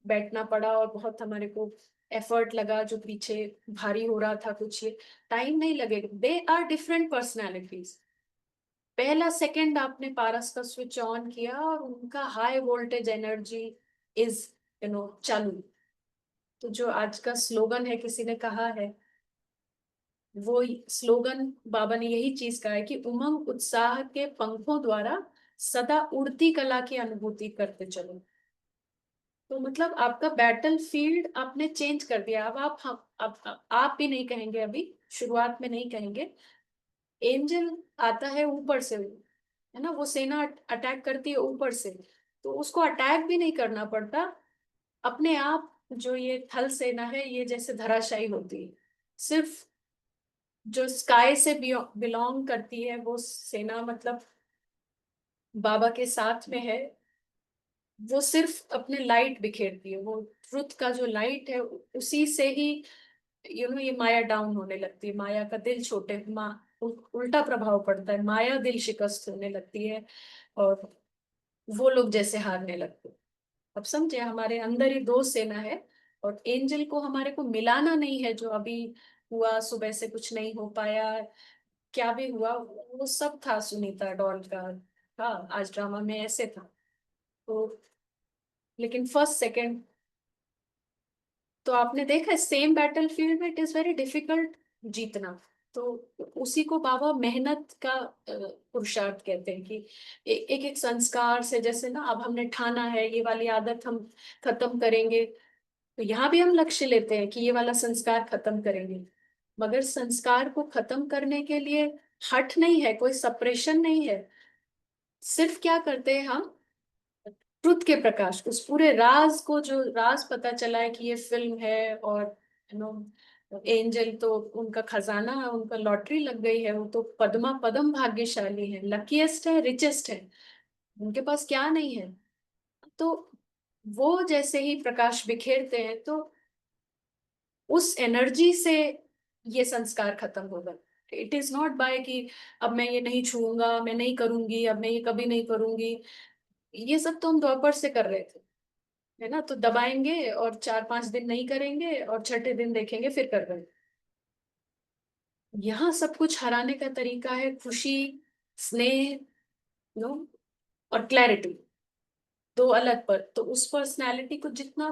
[SPEAKER 2] बैठना पड़ा और बहुत हमारे को एफर्ट लगा, जो पीछे भारी हो रहा था कुछ, ये टाइम नहीं लगेगा। They are different personalities. पहला सेकंड आपने पारस का स्विच ऑन किया और उनका हाई वोल्टेज एनर्जी इज चालू। तो जो आज का स्लोगन है, किसी ने कहा है, वो स्लोगन बाबा ने यही चीज कहा है कि उमंग उत्साह के पंखों द्वारा सदा उड़ती कला की अनुभूति करते चलो। तो मतलब आपका बैटल फील्ड आपने चेंज कर दिया। अब आप हम अब आप भी नहीं कहेंगे, अभी शुरुआत में नहीं कहेंगे। एंजल आता है ऊपर से, है ना, वो सेना अटैक करती है ऊपर से, तो उसको अटैक भी नहीं करना पड़ता। अपने आप जो ये थल सेना है, ये जैसे धराशायी होती है। सिर्फ जो स्काई से बिलोंग करती है वो सेना, मतलब बाबा के साथ में है, वो सिर्फ अपने लाइट बिखेरती है। वो ट्रुथ का जो लाइट है, उसी से ही ये माया डाउन होने लगती है। माया का दिल छोटे उल्टा प्रभाव पड़ता है, माया दिल शिकस्त होने लगती है, और वो लोग जैसे हारने लगते हैं। अब समझे, हमारे अंदर ही दो सेना है, और एंजल को हमारे को मिलाना नहीं है। जो अभी हुआ, सुबह से कुछ नहीं हो पाया, क्या भी हुआ, वो सब था सुनीता डॉल का। हाँ, आज ड्रामा में ऐसे था। तो लेकिन फर्स्ट सेकंड, तो आपने देखा सेम बैटल फील्ड में इट इज वेरी डिफिकल्ट जीतना। तो उसी को बाबा मेहनत का पुरुषार्थ कहते हैं कि एक एक संस्कार से, जैसे ना अब हमने ठाना है ये वाली आदत हम खत्म करेंगे, तो यहाँ भी हम लक्ष्य लेते हैं कि ये वाला संस्कार खत्म करेंगे। मगर संस्कार को खत्म करने के लिए हट नहीं है, कोई सप्रेशन नहीं है। सिर्फ क्या करते हैं हम, ट्रुथ के प्रकाश, उस पूरे राज को, जो राज पता चला है कि ये फिल्म है, और यू नो एंजल तो उनका खजाना, उनका लॉटरी लग गई है, वो तो पद्मा पदम भाग्यशाली है, लकीएस्ट है, रिचेस्ट है, उनके पास क्या नहीं है। तो वो जैसे ही प्रकाश बिखेरते हैं तो उस एनर्जी से ये संस्कार खत्म होगा। इट इज नॉट बाय कि अब मैं ये नहीं छूऊंगा, मैं नहीं करूंगी, अब मैं ये कभी नहीं करूंगी। ये सब तो हम द्वापर से कर रहे थे, है ना, तो दबाएंगे और 4-5 दिन नहीं करेंगे और छठे दिन देखेंगे फिर कर रहे हैं। यहाँ सब कुछ हराने का तरीका है खुशी, स्नेह, नो, और क्लैरिटी, दो अलग पर। तो उस पर्सनैलिटी को जितना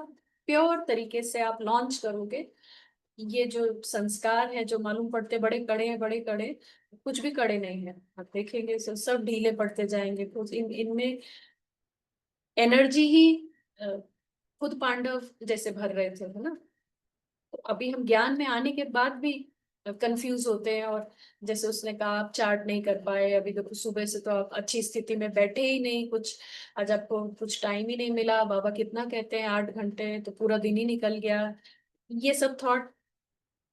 [SPEAKER 2] प्योर तरीके से आप लॉन्च करोगे, ये जो संस्कार है जो मालूम पड़ते बड़े कड़े हैं, बड़े कड़े, कुछ भी कड़े नहीं है। आप देखेंगे सब ढीले पड़ते जाएंगे, कुछ इनमें एनर्जी ही अ, खुद पांडव जैसे भर रहे थे, है ना। तो अभी हम ज्ञान में आने के बाद भी कंफ्यूज होते हैं। और जैसे उसने कहा आप चार्ट नहीं कर पाए, अभी देखो सुबह से तो आप अच्छी स्थिति में बैठे ही नहीं, कुछ आज आपको कुछ टाइम ही नहीं मिला, बाबा कितना कहते हैं 8 घंटे, तो पूरा दिन ही निकल गया। ये सब थॉट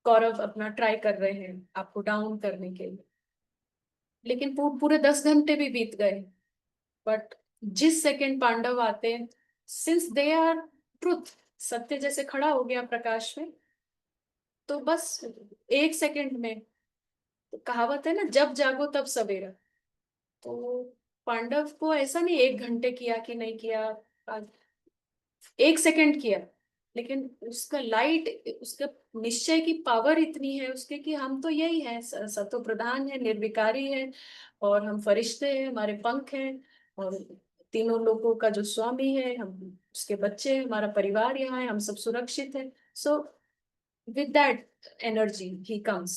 [SPEAKER 2] गौरव अपना ट्राई कर रहे हैं आपको डाउन करने के लिए, लेकिन पूरे 10 घंटे भी बीत गए। बट जिस सेकंड पांडव आते हैं, सिंस दे आर ट्रुथ, सत्य जैसे खड़ा हो गया प्रकाश में, तो बस 1 सेकंड में, तो कहावत है ना, जब जागो तब सवेरा। तो पांडव को ऐसा नहीं 1 घंटे किया कि नहीं किया, 1 सेकंड किया, लेकिन उसका लाइट, उसका निश्चय की पावर इतनी है उसके कि हम तो यही है, सतो प्रधान है, निर्विकारी है, और हम फरिश्ते हैं, हमारे पंख हैं, और तीनों लोगों का जो स्वामी है, हम उसके बच्चे हैं, हमारा परिवार यहाँ है, हम सब सुरक्षित हैं। So with that energy he comes.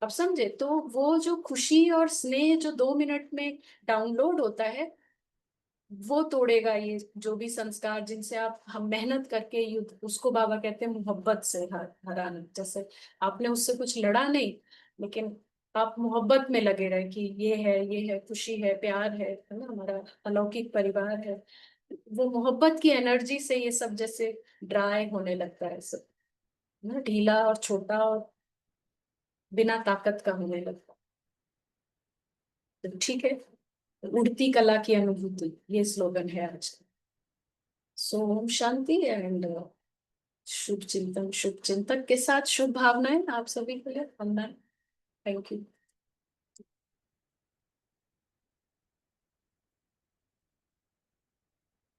[SPEAKER 2] अब समझे, तो वो जो खुशी और स्नेह जो 2 मिनट में डाउनलोड होता है, वो तोड़ेगा ये जो भी संस्कार जिनसे आप हम मेहनत करके युद्ध, उसको बाबा कहते हैं मोहब्बत से हराना। जैसे आपने उससे कुछ लड़ा नहीं, लेकिन आप मोहब्बत में लगे रहे कि ये है खुशी है, प्यार है ना, हमारा अलौकिक परिवार है। वो मोहब्बत की एनर्जी से ये सब जैसे ड्राई होने लगता है, सब ना ढीला और छोटा और बिना ताकत का होने लगता है। तो ठीक है, उड़ती कला की अनुभूति, ये स्लोगन है आज का। सो ओम शांति एंड शुभ चिंतन, शुभ चिंतक के साथ शुभ भावनाएं आप सभी के लिए, वंदन, थैंक यू।